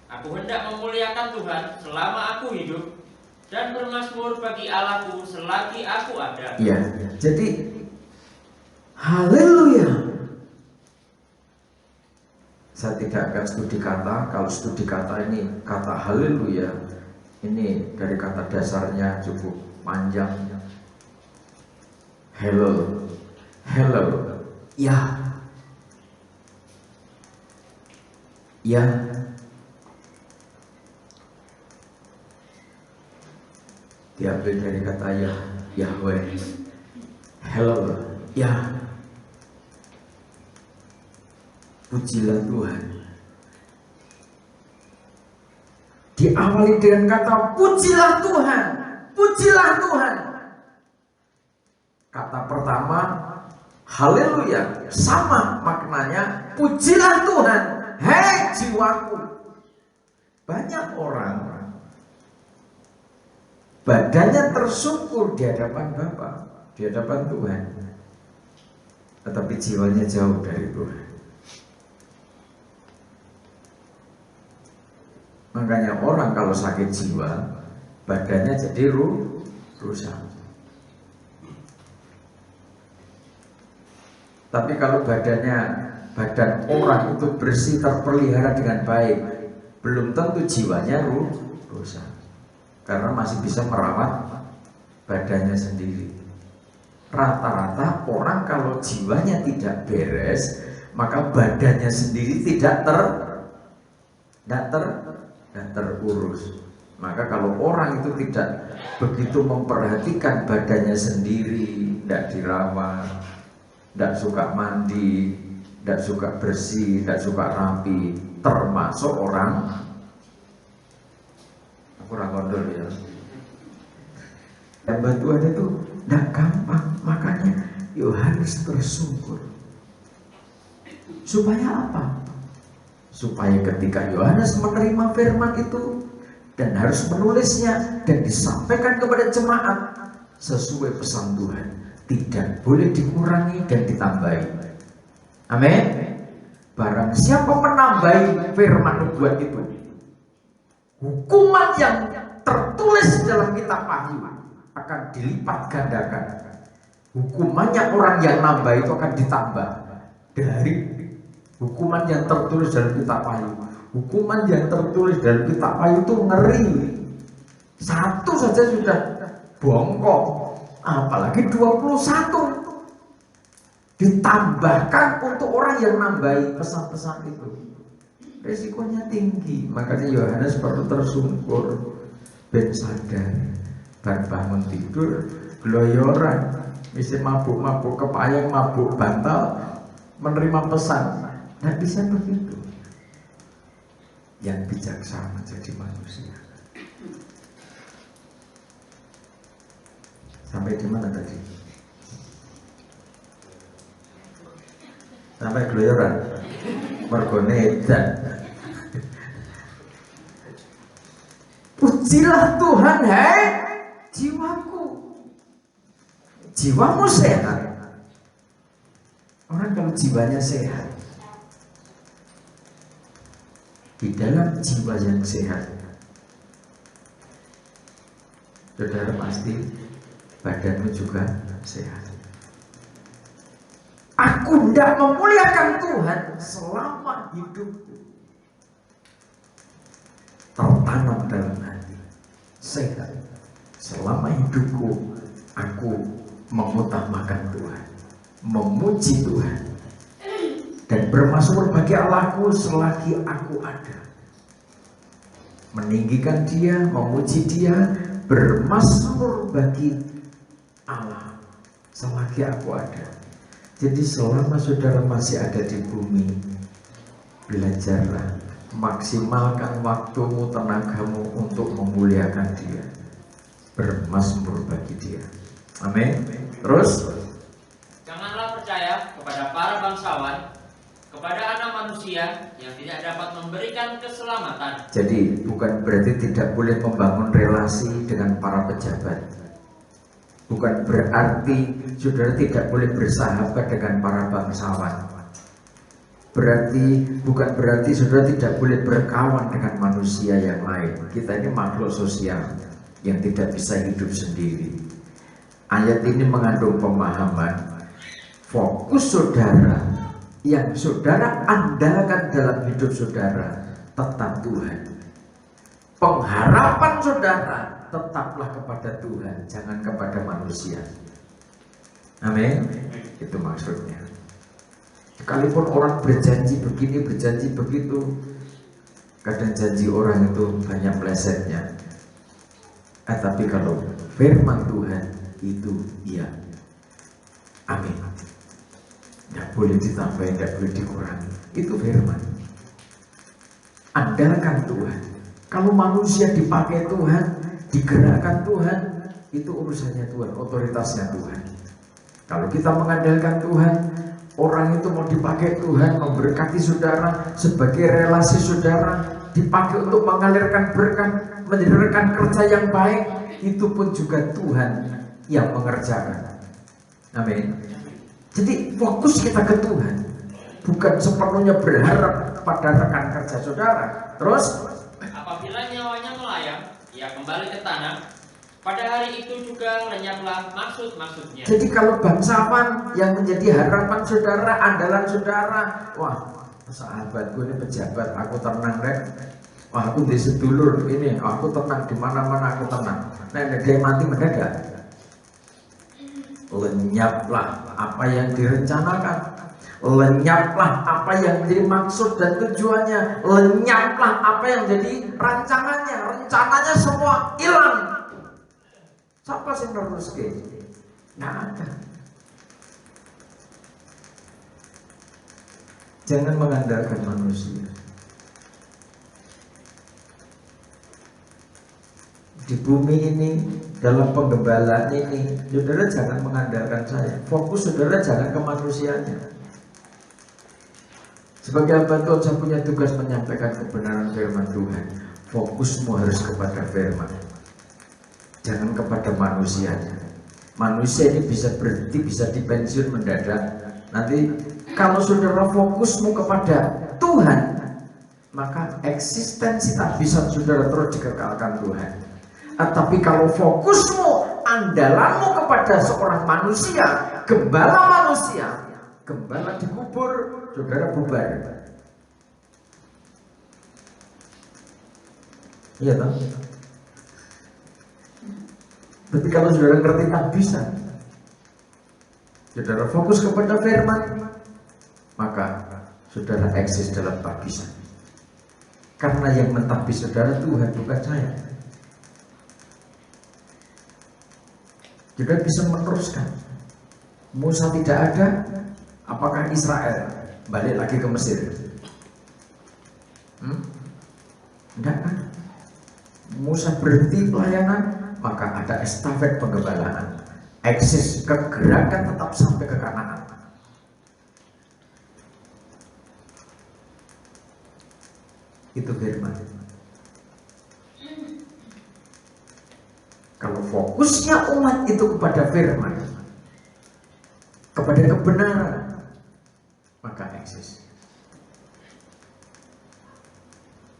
Aku hendak memuliakan Tuhan selama aku hidup, dan bermazmur bagi Allahku selagi aku ada. Ya, jadi haleluya. Saya tidak akan studi kata. Kalau studi kata ini, kata haleluya ini dari kata dasarnya cukup panjang. Hello, hello, ya, ya. Diambil dari kata ya, Yahweh. Hello, ya. Pujilah Tuhan. Diawali dengan kata pujilah Tuhan, pujilah Tuhan. Kata pertama haleluya, sama maknanya pujilah Tuhan, hei jiwaku. Banyak orang badannya tersungkur di hadapan Bapa, di hadapan Tuhan, tetapi jiwanya jauh dari Tuhan. Makanya orang kalau sakit jiwa, badannya jadi rusak. Tapi kalau badan orang itu bersih, terpelihara dengan baik, belum tentu jiwanya rusak. Karena masih bisa merawat badannya sendiri. Rata-rata orang kalau jiwanya tidak beres, maka badannya sendiri tidak terurus. Maka kalau orang itu tidak begitu memperhatikan badannya sendiri, tidak dirawat, tidak suka mandi, tidak suka bersih, tidak suka rapi, termasuk orang kurang kondol ya. Dan bantuan itu tidak gampang, makanya Yohanes tersungkur. Supaya apa? Supaya ketika Yohanes menerima firman itu dan harus menulisnya dan disampaikan kepada jemaat sesuai pesan Tuhan, tidak boleh dikurangi dan ditambahi. Amin. Barang siapa menambahi firman nubuat itu, hukuman yang tertulis dalam kitab Wahyu akan dilipat gandakan. Hukumannya orang yang nambah itu akan ditambah dari hukuman yang tertulis dalam kitab Wahyu. Hukuman yang tertulis dalam kitab Wahyu itu ngeri. Satu saja sudah bongkok, apalagi 21 ditambahkan untuk orang yang nambahi pesan-pesan itu. Resikonya tinggi, makanya Yohanes perlu tersungkur, ben sadar, bar bangun tidur, gloyoran, mesti mabuk-mabuk kepayang, mabuk bantal, menerima pesan. Tidak bisa begitu. Yang bijaksana jadi manusia. Sampai di mana tadi? Sampai gloyoran, mergone dan pujilah Tuhan, hei jiwaku. Jiwamu sehat. Orang kalau jiwanya sehat, di dalam jiwa yang sehat, saudara pasti badanmu juga sehat. Aku tidak memuliakan Tuhan selama hidupku. Tertanam dalam hati, sehat. Selama hidupku, aku mengutamakan Tuhan, memuji Tuhan, dan bermazmur bagi Allahku selagi aku ada. Meninggikan Dia, memuji Dia, bermazmur bagi Allah selagi aku ada. Jadi selama saudara masih ada di bumi, belajarlah, maksimalkan waktumu, tenagamu untuk memuliakan Dia, bermazmur bagi Dia. Amin. Terus, Janganlah percaya kepada para bangsawan, kepada anak manusia yang tidak dapat memberikan keselamatan. jadi bukan berarti tidak boleh membangun relasi dengan para pejabat. Bukan berarti saudara tidak boleh bersahabat dengan para bangsawan. Bukan berarti saudara tidak boleh berkawan dengan manusia yang lain. Kita ini makhluk sosial yang tidak bisa hidup sendiri. Ayat ini mengandung pemahaman fokus saudara yang saudara andalkan dalam hidup saudara tetap Tuhan. Pengharapan saudara tetaplah kepada Tuhan, jangan kepada manusia. Amin. Itu maksudnya. Sekalipun orang berjanji begini, berjanji begitu, kadang janji orang itu banyak melesetnya. Tapi kalau firman Tuhan itu iya. Amin. Tidak boleh ditambahin, tidak boleh dikurangi. Itu firman. Andalkan Tuhan. Kalau manusia dipakai Tuhan, digerakkan Tuhan, itu urusannya Tuhan, otoritasnya Tuhan. Kalau kita mengandalkan Tuhan, orang itu mau dipakai Tuhan, memberkati saudara sebagai relasi saudara, dipakai untuk mengalirkan berkat, menjalankan kerja yang baik, itu pun juga Tuhan yang mengerjakan. Amin. Jadi fokus kita ke Tuhan, bukan sepenuhnya berharap pada rekan kerja saudara. Terus apabila nyawanya melayang, ia kembali ke tanah. Pada hari itu juga lenyaplah maksud-maksudnya. Jadi kalau bangsawan yang menjadi harapan saudara, andalan saudara, wah sahabatku ini pejabat, aku tenang deh. Wah aku di sedulur ini, aku tenang di mana-mana aku tenang. Nah dia mati mendadak. Lenyaplah apa yang direncanakan. Lenyaplah apa yang menjadi maksud dan tujuannya. Lenyaplah apa yang menjadi rancangannya. Rencananya semua hilang. Siapa sih neruske? Nggak ada. Jangan mengandalkan manusia. Di bumi ini, dalam penggembalaan ini, saudara jangan mengandalkan saya. Fokus saudara jangan ke manusianya. Sebagai hamba Tuhan, saya punya tugas menyampaikan kebenaran firman Tuhan. Fokusmu harus kepada firman, jangan kepada manusianya. Manusia ini bisa berhenti, bisa dipensiun mendadak. Nanti kalau saudara fokusmu kepada Tuhan, maka eksistensi tak bisa saudara terus dikekalkan Tuhan. Tapi kalau fokusmu, andalanmu kepada seorang manusia, gembala dikubur, saudara bubar. Iya toh? Tapi kalau saudara ngerti tak bisa, saudara fokus kepada firman, maka saudara eksis dalam tabisan. Karena yang mentabis saudara Tuhan, bukan saya. Saudara bisa meneruskan. Musa tidak ada, apakah Israel balik lagi ke Mesir? Enggak kan? Musa berhenti pelayanan, maka ada estafet penggembalaan. Eksis kegerakan tetap sampai ke Kanaan. Itu firman. Kalau fokusnya umat itu kepada firman, kepada kebenaran, maka eksis.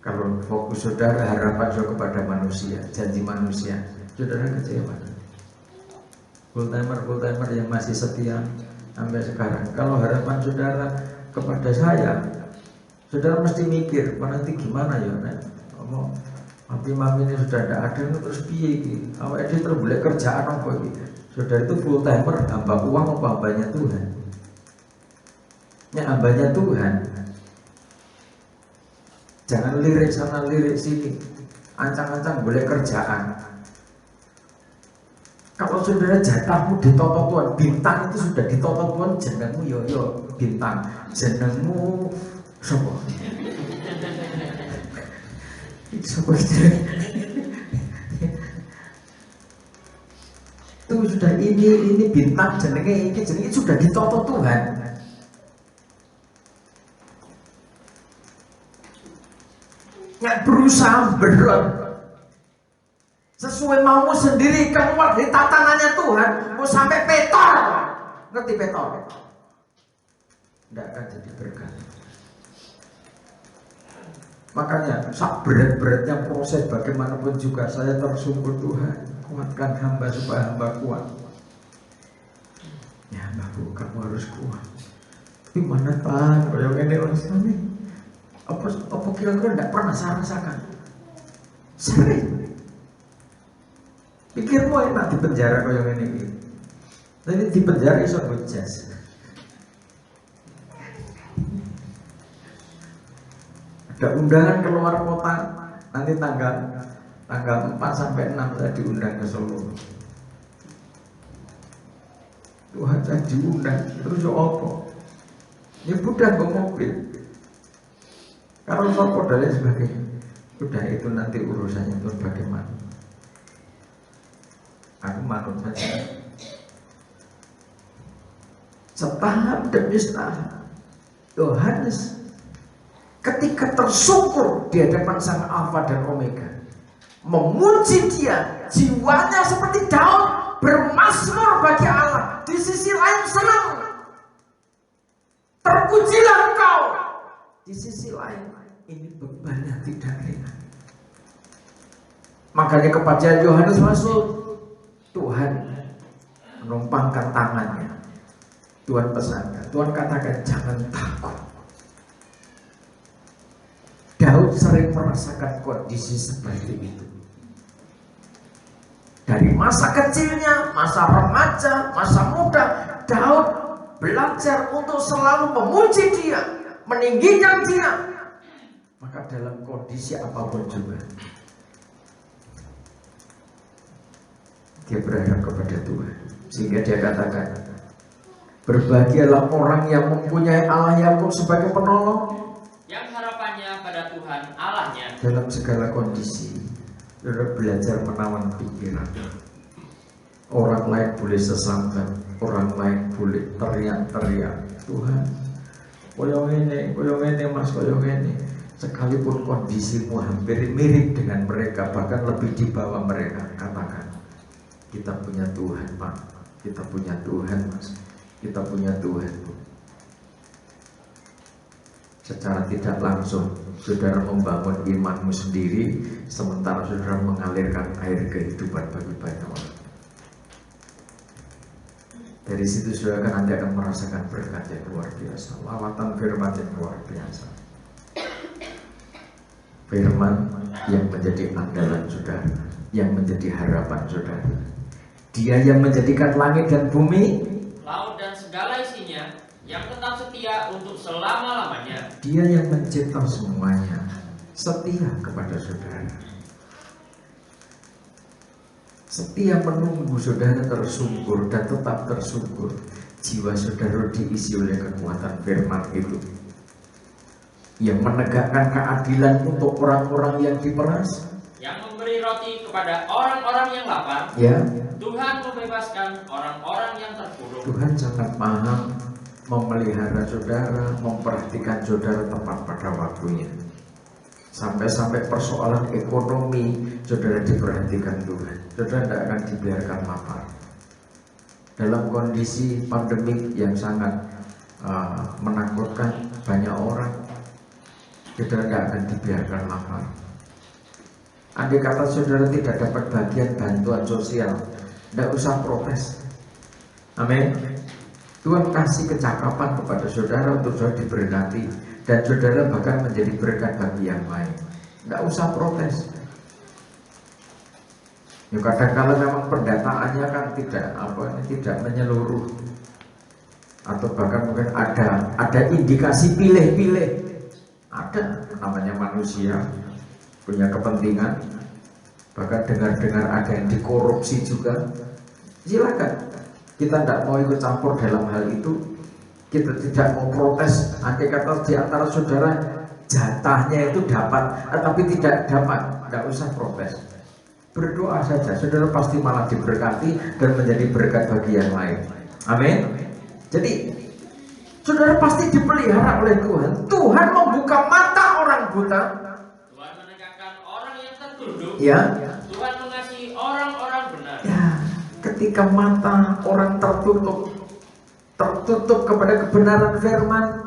Kalau fokus saudara, harapan saudara kepada manusia, janji manusia, saudara kecewa. Full timer yang masih setia sampai sekarang. Kalau harapan saudara kepada saya, saudara mesti mikir, nanti gimana ya, ngomong, mami ini sudah tidak ada, terus piye iki? Awake dhewe terus boleh kerjaan apa iki? Saudara itu full timer, hamba uang apa hambanya Tuhan? Ya hambanya Tuhan. Jangan lirik sana lirik sini, ancang-ancang boleh kerjaan. Kalau saudara jatahmu ditoto Tuhan, bintang itu sudah ditoto Tuhan, jenengmu yo bintang, jenengmu sopo? Sopo itu sudah ini bintang jenenge ini sudah ditoto Tuhan. Nggak berusaha berat. suwe maumu sendiri keluar dari tatanannya Tuhan, mau sampai petor. Ngerti petor? Tidak akan jadi berkat. Makanya sak berat-beratnya proses bagaimanapun juga saya tersungkur, Tuhan kuatkan hamba supaya hamba kuat. Ya hambaku, kamu harus kuat. Tapi mana Tuhan, kalau ini rasanya apa kira-kira tidak pernah saya rasakan. Sering. Pikirmu enak di penjara kayak ini. Tapi di penjara iso ngejaz. Ada undangan keluar kota, nanti tanggal 4 sampai 6 saya diundang ke Solo. Tuhan saya diundang, terus apa? Ini budak ke mobil. Kalau sopo dan sebagainya. Udah itu nanti urusannya itu bagaimana. Aku manut saja. Setahap demi setahap Yohanes ketika tersungkur di hadapan sang Alfa dan Omega, memuji dia, jiwanya seperti Daud bermazmur bagi Allah. Di sisi lain senang, terpujilah engkau. Di sisi lain ini bebannya tidak ringan. Makanya kepada Yohanes Rasul, Tuhan menumpangkan tangannya. Tuhan pesankan, Tuhan katakan jangan takut. Daud sering merasakan kondisi seperti itu. Dari masa kecilnya, masa remaja, masa muda, Daud belajar untuk selalu memuji dia, meninggikan dia. Maka dalam kondisi apapun juga dia berharap kepada Tuhan. Sehingga dia katakan, berbahagialah orang yang mempunyai Allah Yakub sebagai penolong, yang harapannya pada Tuhan Allahnya. dalam segala kondisi. Saudara belajar menawan pikiran. Orang lain boleh sesambat, orang lain boleh teriak-teriak, Tuhan koyong ini mas, koyong ini. Sekalipun kondisimu hampir mirip dengan mereka, bahkan lebih di bawah mereka, katakan, kita punya Tuhan Pak, kita punya Tuhan Mas, kita punya Tuhan Bu. Secara tidak langsung saudara membangun imanmu sendiri, sementara saudara mengalirkan air kehidupan bagi banyak orang. Dari situ saudara nanti akan merasakan berkat yang luar biasa, lawatan firman yang luar biasa. Firman yang menjadi andalan saudara, yang menjadi harapan saudara. Dia yang menjadikan langit dan bumi, laut dan segala isinya, yang tetap setia untuk selama-lamanya. Dia yang mencipta semuanya, setia kepada saudara. Setia menunggu saudara tersungkur dan tetap tersungkur. Jiwa saudara diisi oleh kekuatan firman itu, yang menegakkan keadilan untuk orang-orang yang diperas, yang memberi roti kepada orang-orang yang lapar. ya. Tuhan membebaskan orang-orang yang terpuruk. Tuhan sangat paham memelihara saudara, memperhatikan saudara tepat pada waktunya. Sampai-sampai persoalan ekonomi saudara diperhatikan Tuhan. Saudara tidak akan dibiarkan lapar. Dalam kondisi pandemik yang sangat menakutkan banyak orang, saudara tidak akan dibiarkan lapar. Andai kata saudara tidak dapat bagian bantuan sosial, tidak usah protes. Amin. Tuhan kasih kecakapan kepada saudara untuk saudara diberkati, dan saudara bahkan menjadi berkat bagi yang lain. Tidak usah protes. Ya, kadang-kala memang pendataannya kan tidak menyeluruh, atau bahkan mungkin ada indikasi pilih-pilih. Ada, namanya manusia punya kepentingan, bahkan dengar-dengar ada yang dikorupsi juga. Silakan, kita tidak mau ikut campur dalam hal itu. Kita tidak mau protes. Andai kata di antara saudara jatahnya itu dapat, tapi tidak dapat, tidak usah protes. Berdoa saja, saudara pasti malah diberkati dan menjadi berkat bagi yang lain. Amin. Jadi saudara pasti dipelihara oleh Tuhan. Tuhan membuka mata orang buta. Tuhan menegakkan orang yang tertunduk. Ya. Tuhan mengasihi orang ketika mata orang tertutup kepada kebenaran firman,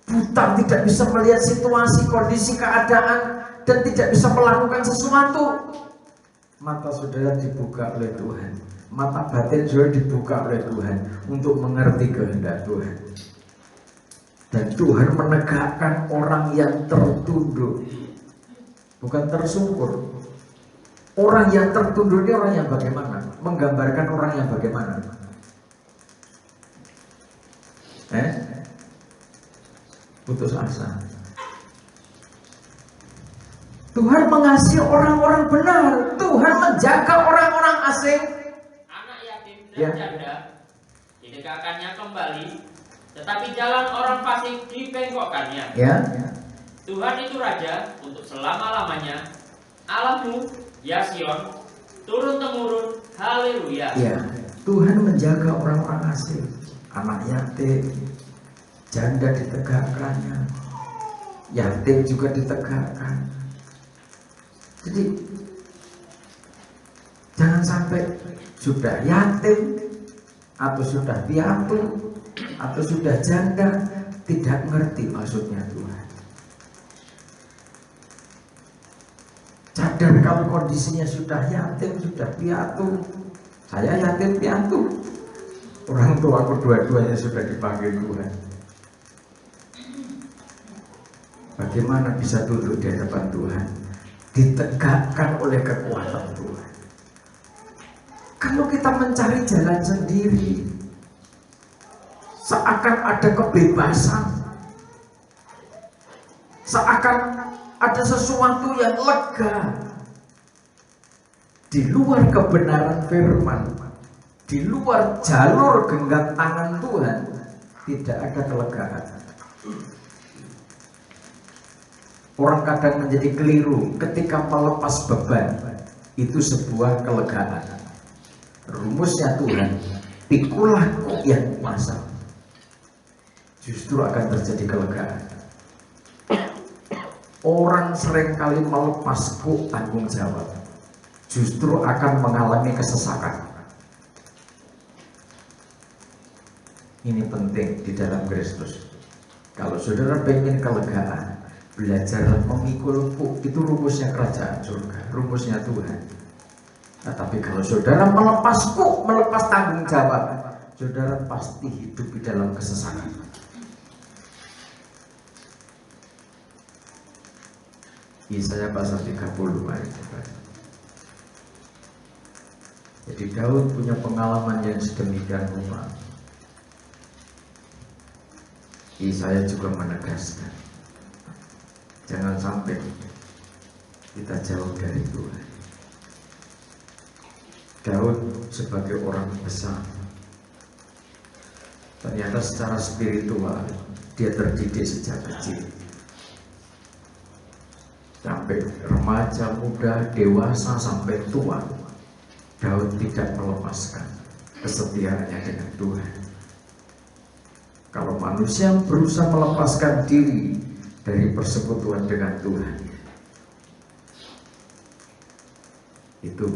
buta, tidak bisa melihat situasi, kondisi, keadaan, dan tidak bisa melakukan sesuatu. Mata saudara dibuka oleh Tuhan, mata batin saudara dibuka oleh Tuhan untuk mengerti kehendak Tuhan. Dan Tuhan menegakkan orang yang tertunduk, bukan tersungkur. Orang yang tertunduk ini orang yang bagaimana? Menggambarkan orang yang bagaimana? Putus asa. Tuhan mengasihi orang-orang benar. Tuhan menjaga orang-orang asing. Anak yatim dan Ya. janda didekatkannya kembali, tetapi jalan orang fasik dibengkokkannya. Ya. Tuhan itu Raja untuk selama-lamanya. Allahmu, ya Sion, turun-temurun, haleluya. Ya. Tuhan menjaga orang-orang asing, anak yatim, janda ditegakkannya, yatim juga ditegakkan. Jadi jangan sampai sudah yatim atau sudah piatu atau sudah janda tidak mengerti maksudnya Tuhan. Sadar kalau kondisinya sudah yatim, sudah piatu. Saya yatim piatu. Orang tua kedua-duanya sudah dipanggil Tuhan. Bagaimana bisa duduk di hadapan Tuhan? Ditegakkan oleh kekuatan Tuhan. Kalau kita mencari jalan sendiri, seakan ada kebebasan, seakan ada sesuatu yang lega di luar kebenaran firman, di luar jalur genggam tangan Tuhan, tidak ada kelegaan. Orang kadang menjadi keliru ketika melepas beban, itu sebuah kelegaan. Rumusnya Tuhan, pikulah kok yang kuasa, justru akan terjadi kelegaan. Orang seringkali melepas kok tanggung jawab, justru akan mengalami kesesakan. Ini penting di dalam Kristus. Kalau saudara pengen kelegaan, belajar memikul kuk, itu rumusnya kerajaan surga, rumusnya Tuhan. Nah, tapi kalau saudara melepas kuk, melepas tanggung jawab, saudara pasti hidup di dalam kesesakan. Yesaya pasal 30 ayat 4. Jadi Daud punya pengalaman yang sedemikian rupa. Yesaya juga menegaskan, jangan sampai kita jauh dari Tuhan. Daud sebagai orang besar, ternyata secara spiritual dia terdidik sejak kecil. Sampai remaja, muda, dewasa, sampai tua, Daud tidak melepaskan kesetiaannya dengan Tuhan. Kalau manusia berusaha melepaskan diri dari persekutuan dengan Tuhan, itu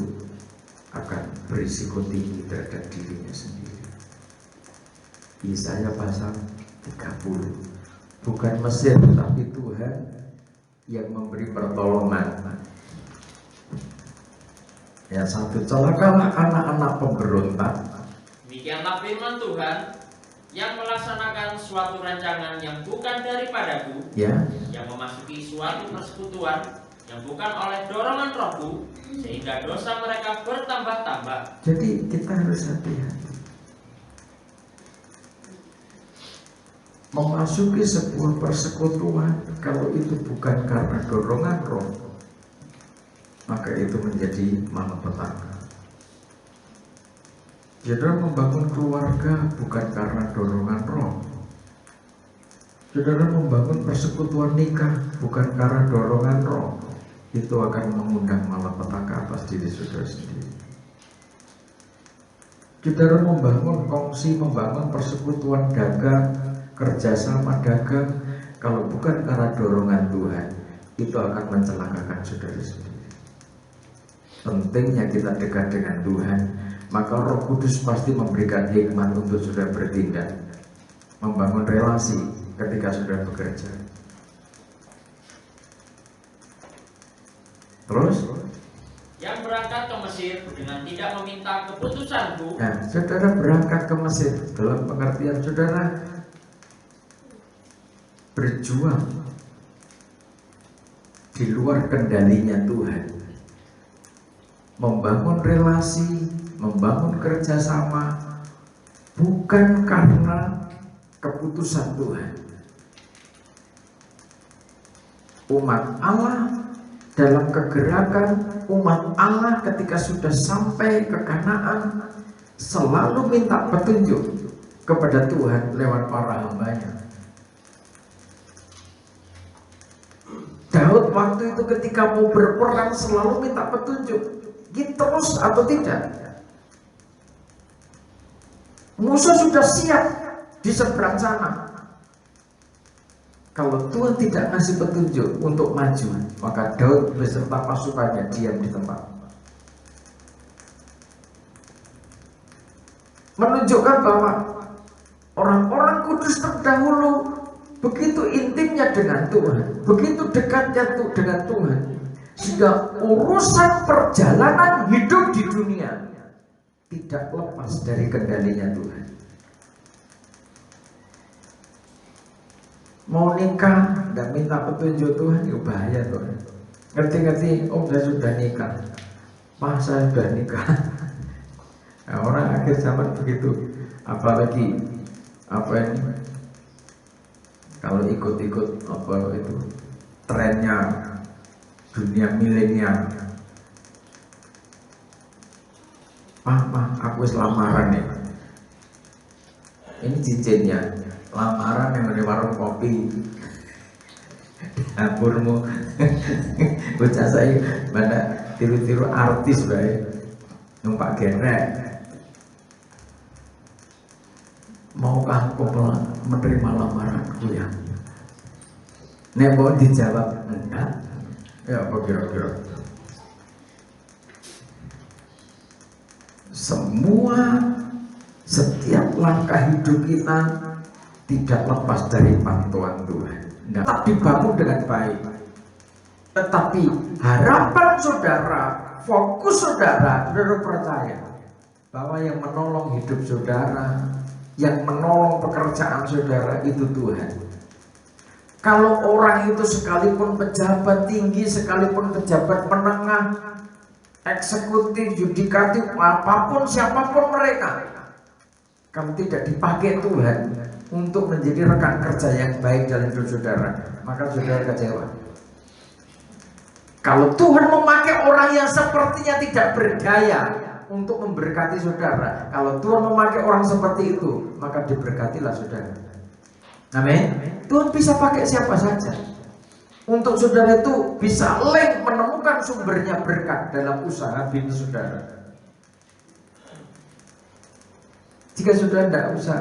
akan berisiko tinggi terhadap dirinya sendiri. Yesaya pasal 30, bukan Mesir tapi Tuhan yang memberi pertolongan. Ya, satu, celakalah anak-anak pemberontak. Demikianlah firman Tuhan yang melaksanakan suatu rancangan yang bukan daripadaku, Ya, yang memasuki suatu persekutuan yang bukan oleh dorongan rohku, sehingga dosa mereka bertambah-tambah. jadi kita harus hati-hati. Memasuki sebuah persekutuan, kalau itu bukan karena dorongan roh, maka itu menjadi malapetaka. Saudara membangun keluarga bukan karena dorongan roh. Saudara membangun persekutuan nikah bukan karena dorongan roh, itu akan mengundang malapetaka atas diri saudara sendiri. Saudara membangun kongsi, membangun persekutuan dagang, kerjasama dagang, kalau bukan karena dorongan Tuhan, itu akan mencelakakan saudara sendiri. Pentingnya kita dekat dengan Tuhan, maka Roh Kudus pasti memberikan hikmat untuk saudara bertindak, membangun relasi ketika saudara bekerja. Terus yang berangkat ke Mesir dengan tidak meminta keputusanku. nah, saudara berangkat ke Mesir dalam pengertian saudara berjuang di luar kendalinya Tuhan, membangun relasi, membangun kerjasama, bukan karena keputusan Tuhan. Umat Allah dalam kegerakan, umat Allah ketika sudah sampai ke Kanaan selalu minta petunjuk kepada Tuhan lewat para hambanya. Daud waktu itu ketika mau berperang selalu minta petunjuk, terus atau tidak. Musuh sudah siap di seberang sana. Kalau Tuhan tidak ngasih petunjuk untuk maju, maka Daud beserta pasukannya diam di tempat. Menunjukkan bahwa orang-orang kudus terdahulu begitu intimnya dengan Tuhan, begitu dekatnya dengan Tuhan, sehingga urusan perjalanan hidup di dunia tidak lepas dari kendalinya Tuhan. Mau nikah, nggak minta petunjuk Tuhan, ya bahaya tuh. Ngerti-ngerti, oh saya sudah nikah, Pak saya sudah nikah. Nah, orang akhir zaman begitu, apalagi apa ini? Kalau ikut-ikut apa itu trennya dunia milenial, aku lamaran nih. Ini cincinnya, lamaran yang di warung kopi. Dapurmu, bocah saya pada tiru-tiru artis baik, numpak genek. Maukah kau menerima lamaranku ya? Nek mau dijawab enggak, ya apa kira-kira? Setiap langkah hidup kita tidak lepas dari pantauan Tuhan. Tetap dibangun dengan baik. Tetapi harapan saudara, fokus saudara percaya bahwa yang menolong hidup saudara, yang menolong pekerjaan saudara itu Tuhan. Kalau orang itu sekalipun pejabat tinggi, sekalipun pejabat menengah, eksekutif, yudikatif, apapun siapapun mereka, kalau tidak dipakai Tuhan untuk menjadi rekan kerja yang baik dalam hidup saudara, maka saudara kecewa. Kalau Tuhan memakai orang yang sepertinya tidak berdaya untuk memberkati saudara, kalau Tuhan memakai orang seperti itu, maka diberkatilah saudara. Amin. Tuhan bisa pakai siapa saja untuk saudara itu bisa menemukan sumbernya berkat dalam usaha bisnis saudara. Jika saudara tidak usah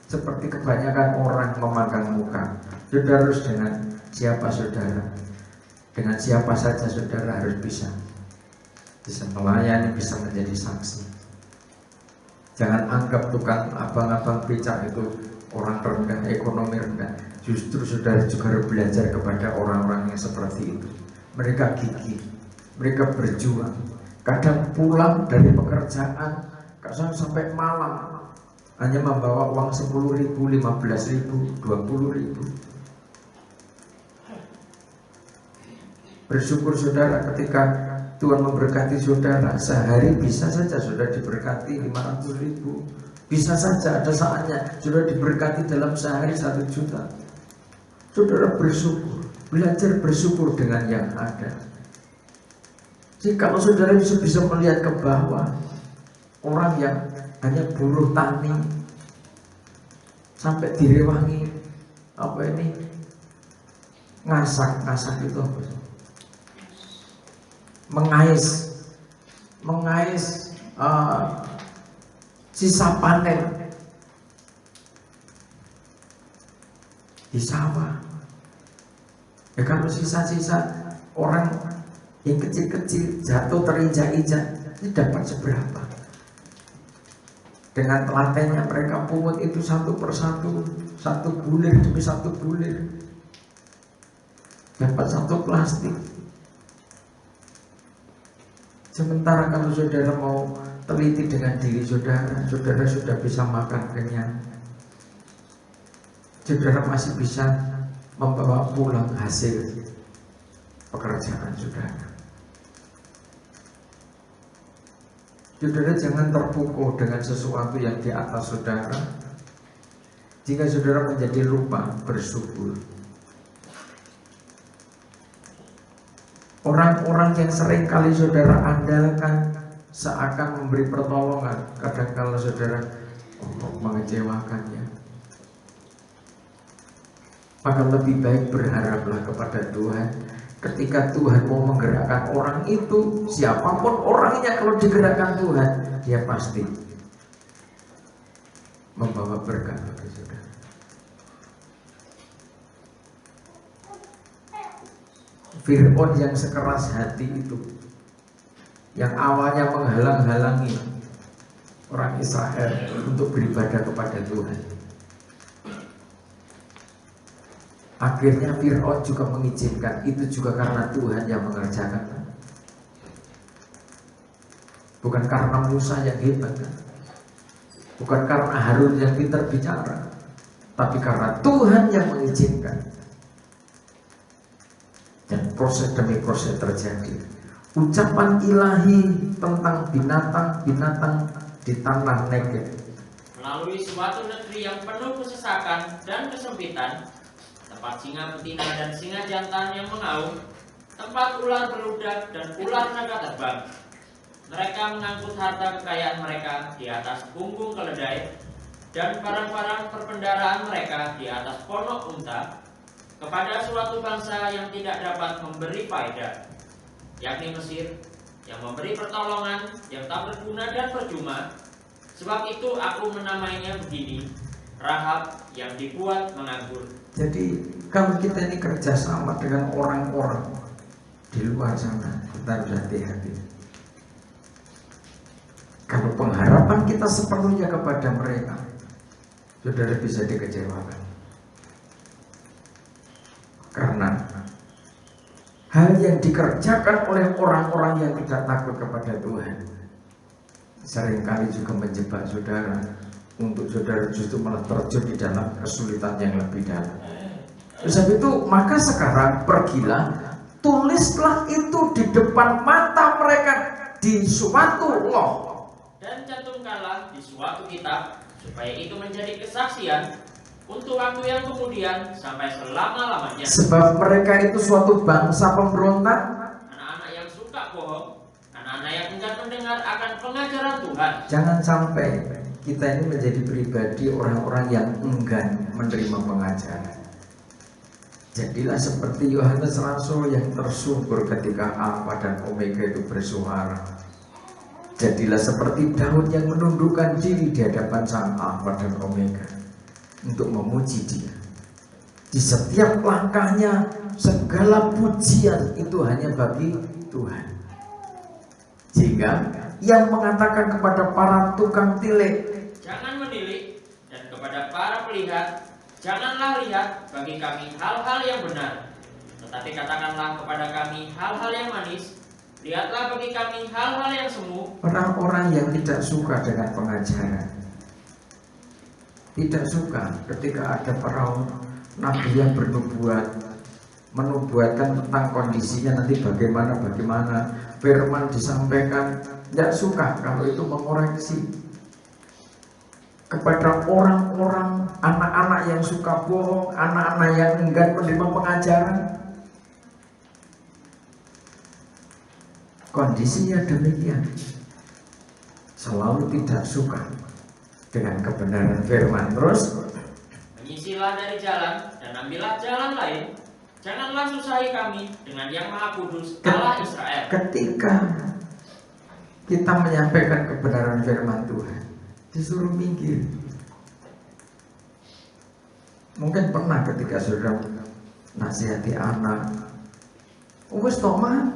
seperti kebanyakan orang memandang muka, saudara harus dengan siapa saudara, dengan siapa saja saudara harus bisa melayani, bisa menjadi saksi. Jangan anggap tukang abang-abang becak itu orang rendah, ekonomi rendah. Justru saudara juga harus belajar kepada orang-orang yang seperti itu. Mereka gigih, mereka berjuang. Kadang pulang dari pekerjaan, kadang sampai malam hanya membawa uang 10.000, 15.000, 20.000. Bersyukur saudara ketika Tuhan memberkati saudara, sehari bisa saja sudah diberkati 500.000. Bisa saja ada saatnya sudah diberkati dalam sehari 1 juta. Saudara bersyukur, belajar bersyukur dengan yang ada. Jadi kalau saudara bisa melihat ke bawah, orang yang hanya buruh tani sampai direwangi apa ini ngasak itu apa? Mengais sisa panen di sawah. Ya kalau sisa-sisa orang yang kecil-kecil jatuh terinjak-injak, ini dapat seberapa? Dengan telatennya mereka pungut itu satu persatu, satu bulir demi satu bulir, dapat satu plastik. Sementara kalau saudara mau teliti dengan diri saudara, saudara sudah bisa makan kenyang, saudara masih bisa membawa pulang hasil pekerjaan saudara. Saudara jangan terpukul dengan sesuatu yang di atas saudara, jika saudara menjadi lupa bersyukur. Orang-orang yang sering kali saudara andalkan seakan memberi pertolongan, kadang kalau saudara mengecewakannya, maka lebih baik berharaplah kepada Tuhan. Ketika Tuhan mau menggerakkan orang itu, siapapun orangnya, kalau digerakkan Tuhan, dia pasti membawa berkat bagi saudara. Fir'aun yang sekeras hati itu, yang awalnya menghalang-halangi orang Israel untuk beribadah kepada Tuhan, akhirnya Fir'aun juga mengizinkan. Itu juga karena Tuhan yang mengerjakan, bukan karena Musa yang hebat, bukan karena Harun yang pintar bicara, tapi karena Tuhan yang mengizinkan. Dan proses demi proses terjadi. Ucapan ilahi tentang binatang-binatang di tanah Negev, melalui suatu negeri yang penuh kesesakan dan kesempitan, tempat singa betina dan singa jantan yang mengaum, tempat ular beludak dan ular naga terbang. Mereka mengangkut harta kekayaan mereka di atas punggung keledai, dan barang-barang perbendaharaan mereka di atas ponok unta, kepada suatu bangsa yang tidak dapat memberi faedah, yakni Mesir, yang memberi pertolongan yang tak berguna dan percuma. Sebab itu aku menamainya begini, Rahab yang dibuat menganggur. Jadi kalau kita ini kerjasama dengan orang-orang di luar sana, kita harus hati-hati. Kalau pengharapan kita sepenuhnya kepada mereka, saudara bisa dikecewakan. Karena hal yang dikerjakan oleh orang-orang yang tidak takut kepada Tuhan seringkali juga menjebak saudara, untuk saudara justru malah terjun di dalam kesulitan yang lebih dalam. Sebab itu maka sekarang pergilah, tulislah itu di depan mata mereka di suatu loh, dan cantumkanlah di suatu kitab, supaya itu menjadi kesaksian untuk waktu yang kemudian sampai selama-lamanya. Sebab mereka itu suatu bangsa pemberontak, anak-anak yang suka bohong, anak-anak yang enggan mendengar akan pengajaran Tuhan. Jangan sampai kita ini menjadi pribadi orang-orang yang enggan menerima pengajaran. Jadilah seperti Yohanes Rasul yang tersungkur ketika Alfa dan Omega itu bersuara. Jadilah seperti Daud yang menundukkan diri di hadapan sang Alfa dan Omega untuk memuji Dia. Di setiap langkahnya segala pujian itu hanya bagi Tuhan. Sehingga yang mengatakan kepada para tukang tilik, jangan menilik, dan kepada para pelihat, janganlah lihat bagi kami hal-hal yang benar, tetapi katakanlah kepada kami hal-hal yang manis. Lihatlah bagi kami hal-hal yang semu. Orang-orang yang tidak suka dengan pengajaran, tidak suka ketika ada para nabi yang menubuatkan tentang kondisinya nanti bagaimana firman disampaikan, tidak suka kalau itu mengoreksi. Kepada orang-orang, anak-anak yang suka bohong, anak-anak yang enggan menerima pengajaran, kondisinya demikian, selalu tidak suka dengan kebenaran firman. Terus menyisilah dari jalan dan ambillah jalan lain. Janganlah susahi kami dengan yang Maha Kudus Allah Israel. Ketika kita menyampaikan kebenaran firman Tuhan, disuruh minggir. Mungkin pernah ketika saudara nasihati anak, wis toh mah,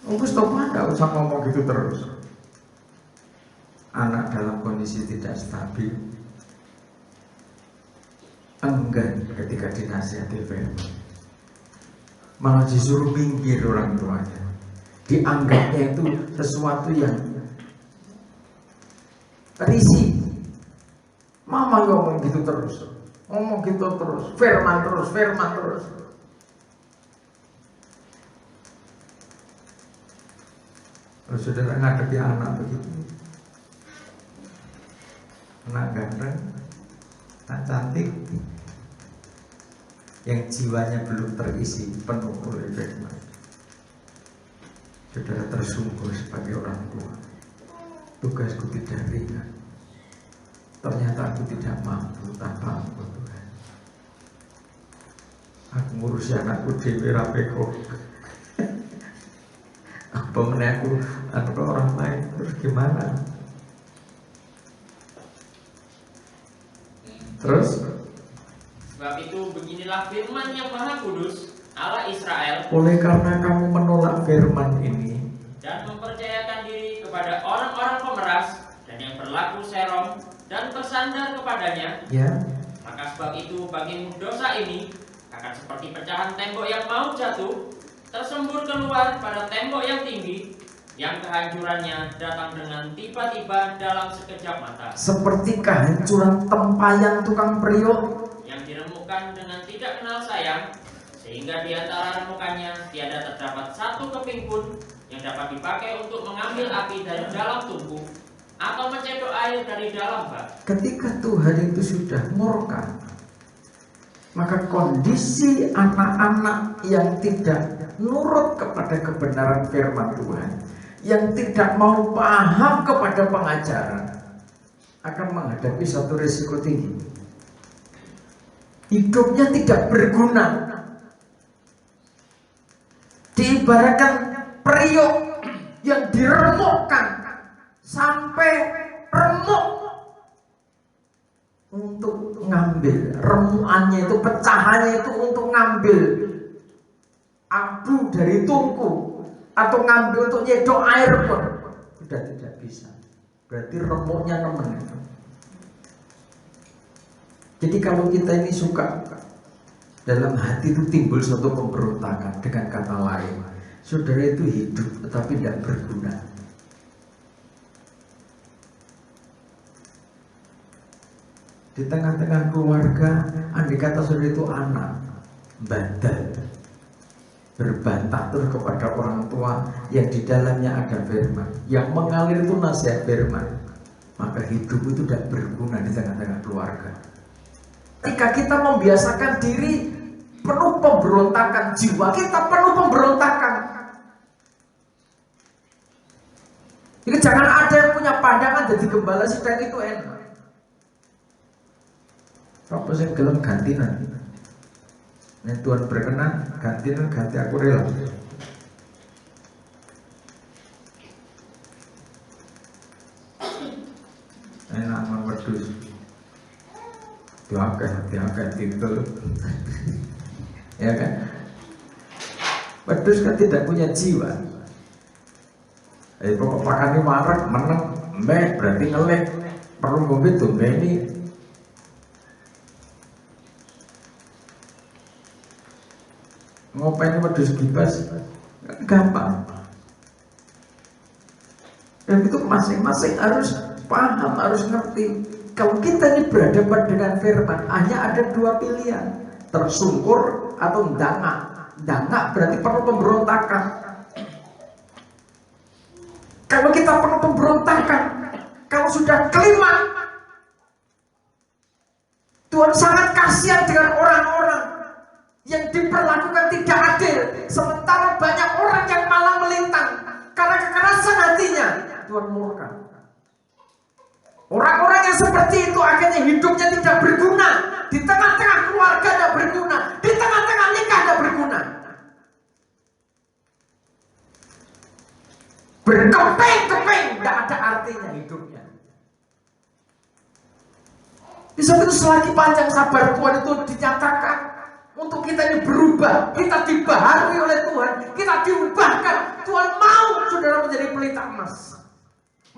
nggak usah ngomong gitu terus. anak dalam kondisi tidak stabil, enggan ketika dinasihati firman, malah disuruh minggir orang tuanya, dianggapnya itu sesuatu yang risih. Mama ngomong gitu terus, firman terus. Kalau saudara ngadepi anak begitu, anak ganteng, anak cantik, yang jiwanya belum terisi penuh oleh firman, saudara tersungkur sebagai orang tua. Tugasku tidak ringan. Ternyata aku tidak mampu tanpa Engkau Tuhan. Aku ngurusi anakku dhewe ra peko. Apa meneh aku orang lain, terus gimana? Terus Sebab itu beginilah firman yang Maha Kudus Allah Israel, oleh karena kamu menolak firman ini dan mempercayakan diri kepada orang-orang pemeras dan yang berlaku serong dan bersandar kepadanya, ya, maka sebab itu bagimu dosa ini akan seperti pecahan tembok yang mau jatuh, tersembur keluar pada tembok yang tinggi, yang kehancurannya datang dengan tiba-tiba dalam sekejap mata, seperti kehancuran tempayan tukang periuk yang diremukkan dengan tidak kenal sayang, sehingga di antara remukannya tiada terdapat satu keping pun yang dapat dipakai untuk mengambil api dari dalam tungku atau mencedok air dari dalam bak. Ketika Tuhan itu sudah murka, maka kondisi anak-anak yang tidak nurut kepada kebenaran firman Tuhan, yang tidak mau paham kepada pengajaran, akan menghadapi satu risiko tinggi. Hidupnya tidak berguna. Diibaratkan periuk yang diremukkan sampai remuk untuk ngambil, remukannya itu, pecahannya itu untuk ngambil abu dari tungku atau ngambil untuk nyedok air pun sudah tidak bisa. Berarti remuknya nemen itu. Jadi kalau kita ini suka, dalam hati itu timbul suatu pemberontakan. Dengan kata lain, saudara itu hidup tetapi tidak berguna. Di tengah-tengah keluarga, andai kata saudara itu anak bandel, berbantah terus kepada orang tua yang di dalamnya ada firman, yang mengalir itu nasihat firman, maka hidup itu tidak berguna di tengah-tengah keluarga. Ketika kita membiasakan diri penuh pemberontakan, jiwa kita penuh pemberontakan. Jadi jangan ada yang punya pandangan jadi gembala sidang itu enak. Apa sih gelem gantinan? Nek Tuhan berkenan gantinan, ganti aku rela. Enak wedhus. Diangkat itu. Ya kan? Wedhus kan tidak punya jiwa. Pokok pakane marek meneng mbek berarti ngelek. Perlu ngombe tuh ini. Ngopeni wedhus bebas gampang. Dan itu masing-masing harus paham, harus ngerti. Kalau kita ini berhadapan dengan firman, hanya ada dua pilihan, tersungkur atau dangak. Dangak berarti perlu pemberontakan. Kalau kita perlu pemberontakan, kalau sudah kelima, Tuhan sangat kasihan dengan orang-orang yang diperlakukan tidak adil, sementara banyak orang yang malah melintang karena kekerasan hatinya. Tuhan murka. Orang-orang yang seperti itu akhirnya hidupnya tidak berguna, di tengah-tengah keluarga tidak berguna, di tengah-tengah nikah tidak berguna. Berkeping-keping, tidak ada artinya hidupnya. Di saat itu selagi panjang sabar Tuhan itu dinyatakan untuk kita ini berubah, kita dibaharui oleh Tuhan, kita diubahkan. Tuhan mau saudara menjadi pelita emas,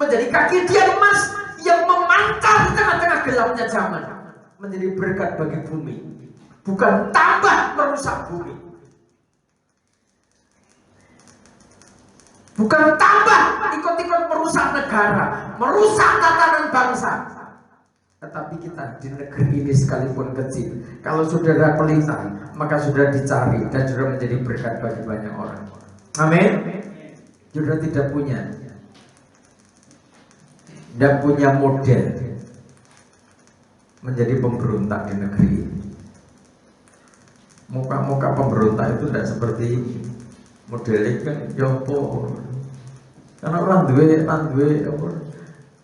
menjadi kaki dia emas yang memancar di tengah-tengah gelapnya zaman, menjadi berkat bagi bumi, bukan tambah merusak bumi, bukan tambah ikut-ikut merusak negara, merusak tatanan bangsa. Tetapi kita di negeri ini sekalipun kecil, kalau saudara pelita, maka sudah dicari dan sudah menjadi berkat bagi banyak orang. Amin. Saudara tidak punya model menjadi pemberontak di negeri ini. Muka-muka pemberontak itu tidak seperti ini. Modelnya kan jopo. Karena orang duwe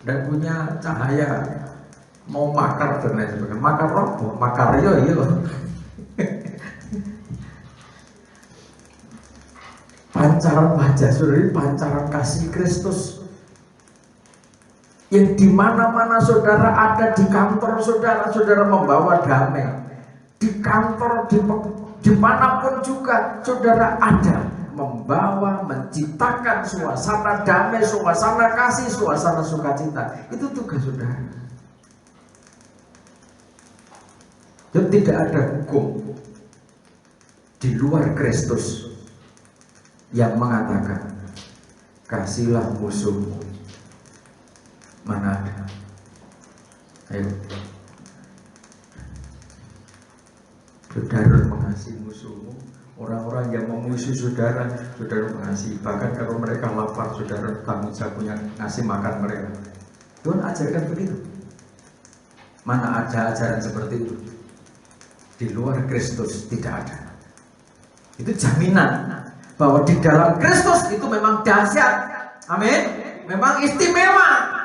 tidak punya cahaya, mau makar dan lain sebagainya. Makar robo, makar iya. Pancaran wajah saudara, pancaran kasih Kristus yang di mana-mana saudara ada, di kantor saudara membawa damai, di kantor, dimanapun juga saudara ada, membawa, menciptakan suasana damai, suasana kasih, suasana sukacita. Itu tugas saudara. Dan tidak ada hukum di luar Kristus yang mengatakan kasihlah musuhmu. Mana ada? Ayo, saudara mengasihi musuhmu. Orang-orang yang memusuhi saudara mengasihi. Bahkan kalau mereka lapar, saudara tanggung jawabnya ngasih makan mereka. Tuhan ajarkan begitu. Mana ada ajaran seperti itu? Di luar Kristus tidak ada. Itu jaminan bahwa di dalam Kristus itu memang dahsyat. Amin. Memang istimewa.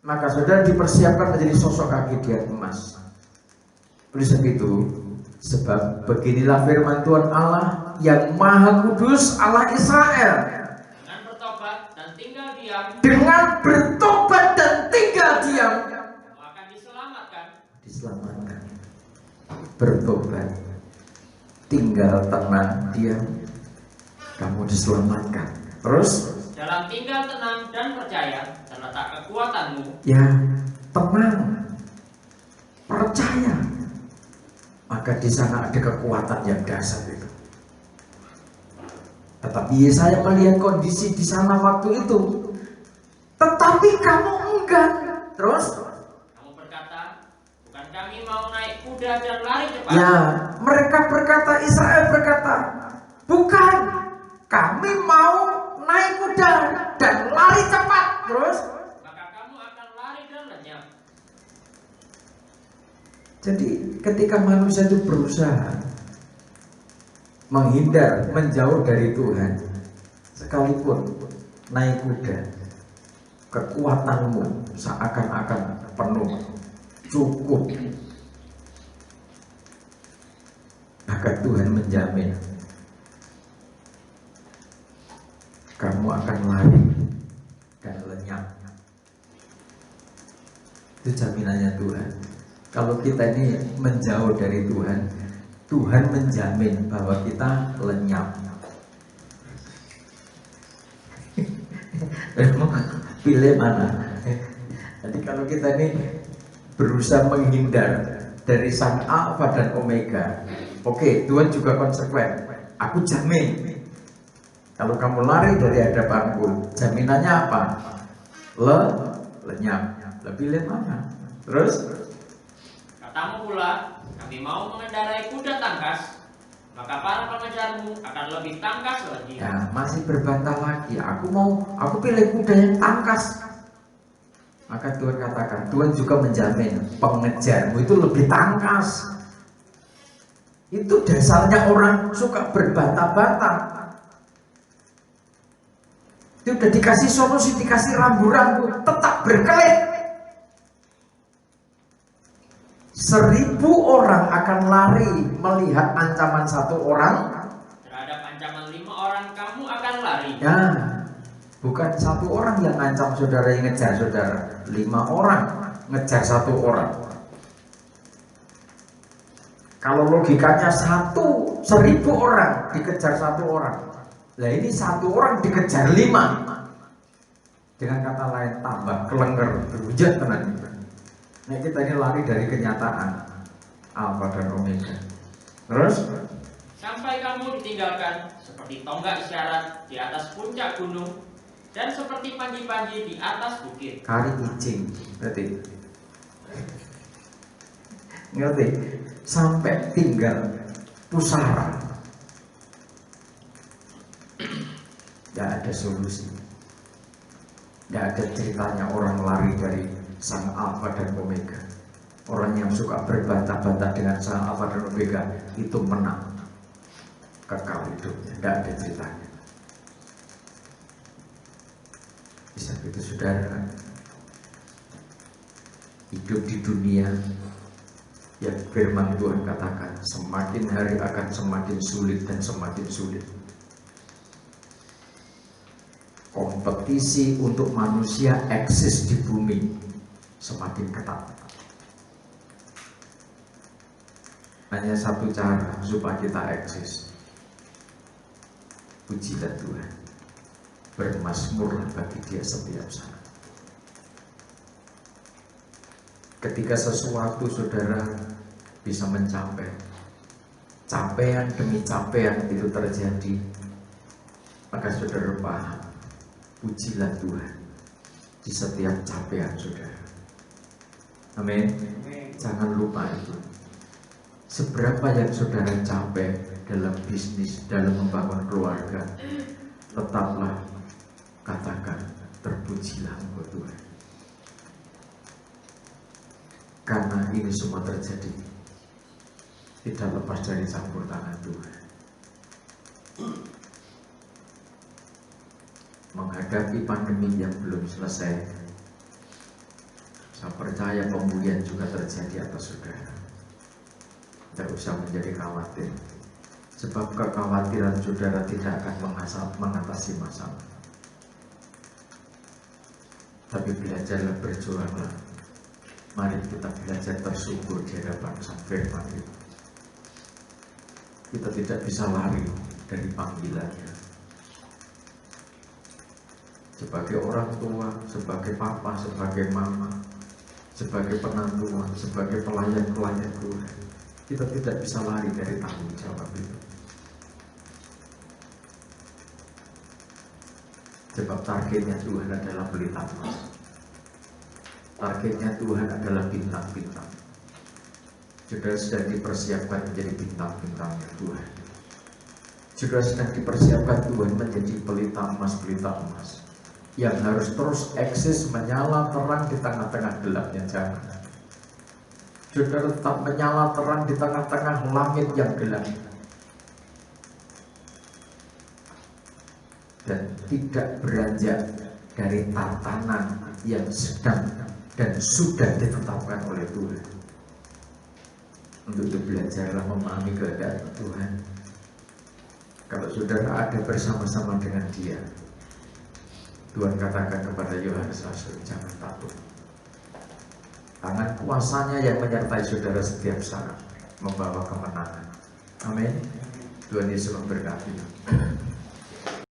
Maka saudara dipersiapkan menjadi sosok kaki dia emas. Oleh sebab itu, sebab beginilah firman Tuhan Allah yang Maha Kudus, Allah Israel. Dengan bertobat dan tinggal diam, Dengan bertobat dan tinggal diam, kamu akan diselamatkan. Diselamatkan. Bertobat, tinggal tenang, diam, kamu diselamatkan. Terus Dalam tinggal tenang dan percaya terletak kekuatanmu. ya, tenang, percaya, maka di sana ada kekuatan yang dahsyat itu. Tetapi Yesaya melihat kondisi di sana waktu itu, tetapi kamu enggak. Terus Kamu berkata, bukan kami mau naik kuda dan lari cepat. ya, mereka berkata, Israel berkata, bukan, kami mau naik kuda dan lari cepat. Terus Maka kamu akan lari dan lenyap. jadi ketika manusia itu berusaha menghindar, menjauh dari Tuhan, sekalipun naik kuda, kekuatanmu seakan-akan penuh, cukup, maka Tuhan menjamin kamu akan lari dan lenyap. Itu jaminannya Tuhan. Kalau kita ini menjauh dari Tuhan, Tuhan menjamin bahwa kita lenyap. Pilih mana? Jadi kalau kita ini berusaha menghindar dari sang Alfa dan Omega, oke, Tuhan juga konsekuen. Aku jamin, kalau kamu lari dari hadapanku, jaminannya apa? Lenyap. Pilih mana? Terus Katamu pula, kami mau mengendarai kuda tangkas, maka para pengejarmu akan lebih tangkas lagi. ya masih berbantah lagi. Aku pilih kuda yang tangkas. Maka Tuhan katakan, Tuhan juga menjamin pengejarmu itu lebih tangkas. Itu dasarnya orang suka berbantah-bantah. Itu udah dikasih solusi, dikasih rambu-rambu, tetap berkelit. 1000 orang akan lari melihat ancaman 1 orang. Terhadap ancaman 5 orang kamu akan lari. Ya, bukan 1 orang yang ngancam saudara, yang ngejar saudara. 5 orang ngejar 1 orang. Kalau logikanya 1000 orang dikejar 1 orang. Lah ini 1 orang dikejar 5. Dengan kata lain tambah kelengker, berhujat tenan. Nah kita ini lari dari kenyataan Alfa dan Omega. Terus Sampai kamu ditinggalkan seperti tonggak isyarat di atas puncak gunung dan seperti panji-panji di atas bukit. kari icing, ngerti? Sampai tinggal pusara, tidak ada solusi, tidak ada ceritanya orang lari dari sang Alfa dan Omega. Orang yang suka berbantah-bantah dengan sang Alfa dan Omega itu menang kekal hidupnya, tidak ada ceritanya. Bisa itu saudara, hidup di dunia yang firman Tuhan katakan semakin hari akan semakin sulit dan semakin sulit. Kompetisi untuk manusia eksis di bumi semakin ketat. Hanya satu cara supaya kita eksis. Pujilah Tuhan, bermazmurlah bagi Dia setiap saat. Ketika sesuatu saudara bisa mencapai, capaian demi capaian itu terjadi, maka saudara paham, pujilah Tuhan di setiap capaian saudara. Amin. Jangan lupa itu. Seberapa yang saudara capai dalam bisnis, dalam membangun keluarga, tetaplah katakan terpujilah Engkau Tuhan. Karena ini semua terjadi tidak lepas dari campur tangan Tuhan. Menghadapi pandemi yang belum selesai, saya percaya pemulihan juga terjadi atas saudara. Tidak usah menjadi khawatir, sebab kekhawatiran saudara tidak akan mengatasi masalah. Tapi belajarlah, berjuanglah. Mari kita belajar bersyukur di hadapan Sang Firman itu. Kita tidak bisa lari dari panggilannya. Sebagai orang tua, sebagai papa, sebagai mama, sebagai penantuan, sebagai pelayan-pelayan Tuhan, kita tidak bisa lari dari tanggung jawab itu. Sebab targetnya Tuhan adalah pelita emas. Targetnya Tuhan adalah bintang-bintang. Saudara sedang dipersiapkan menjadi bintang-bintangnya Tuhan. Saudara sedang dipersiapkan Tuhan menjadi pelita emas yang harus terus eksis, menyala terang di tengah-tengah gelapnya zaman. Saudara tetap menyala terang di tengah-tengah langit yang gelap, dan tidak beranjak dari tatanan yang sedang dan sudah ditetapkan oleh Tuhan. Untuk itu belajarlah memahami keadaan Tuhan. Kalau saudara ada bersama-sama dengan Dia, Tuhan katakan kepada Yohanes Rasul, jangan takut. Tangan kuasanya yang menyertai saudara setiap saat membawa kemenangan. Amin. Tuhan Yesus memberkati.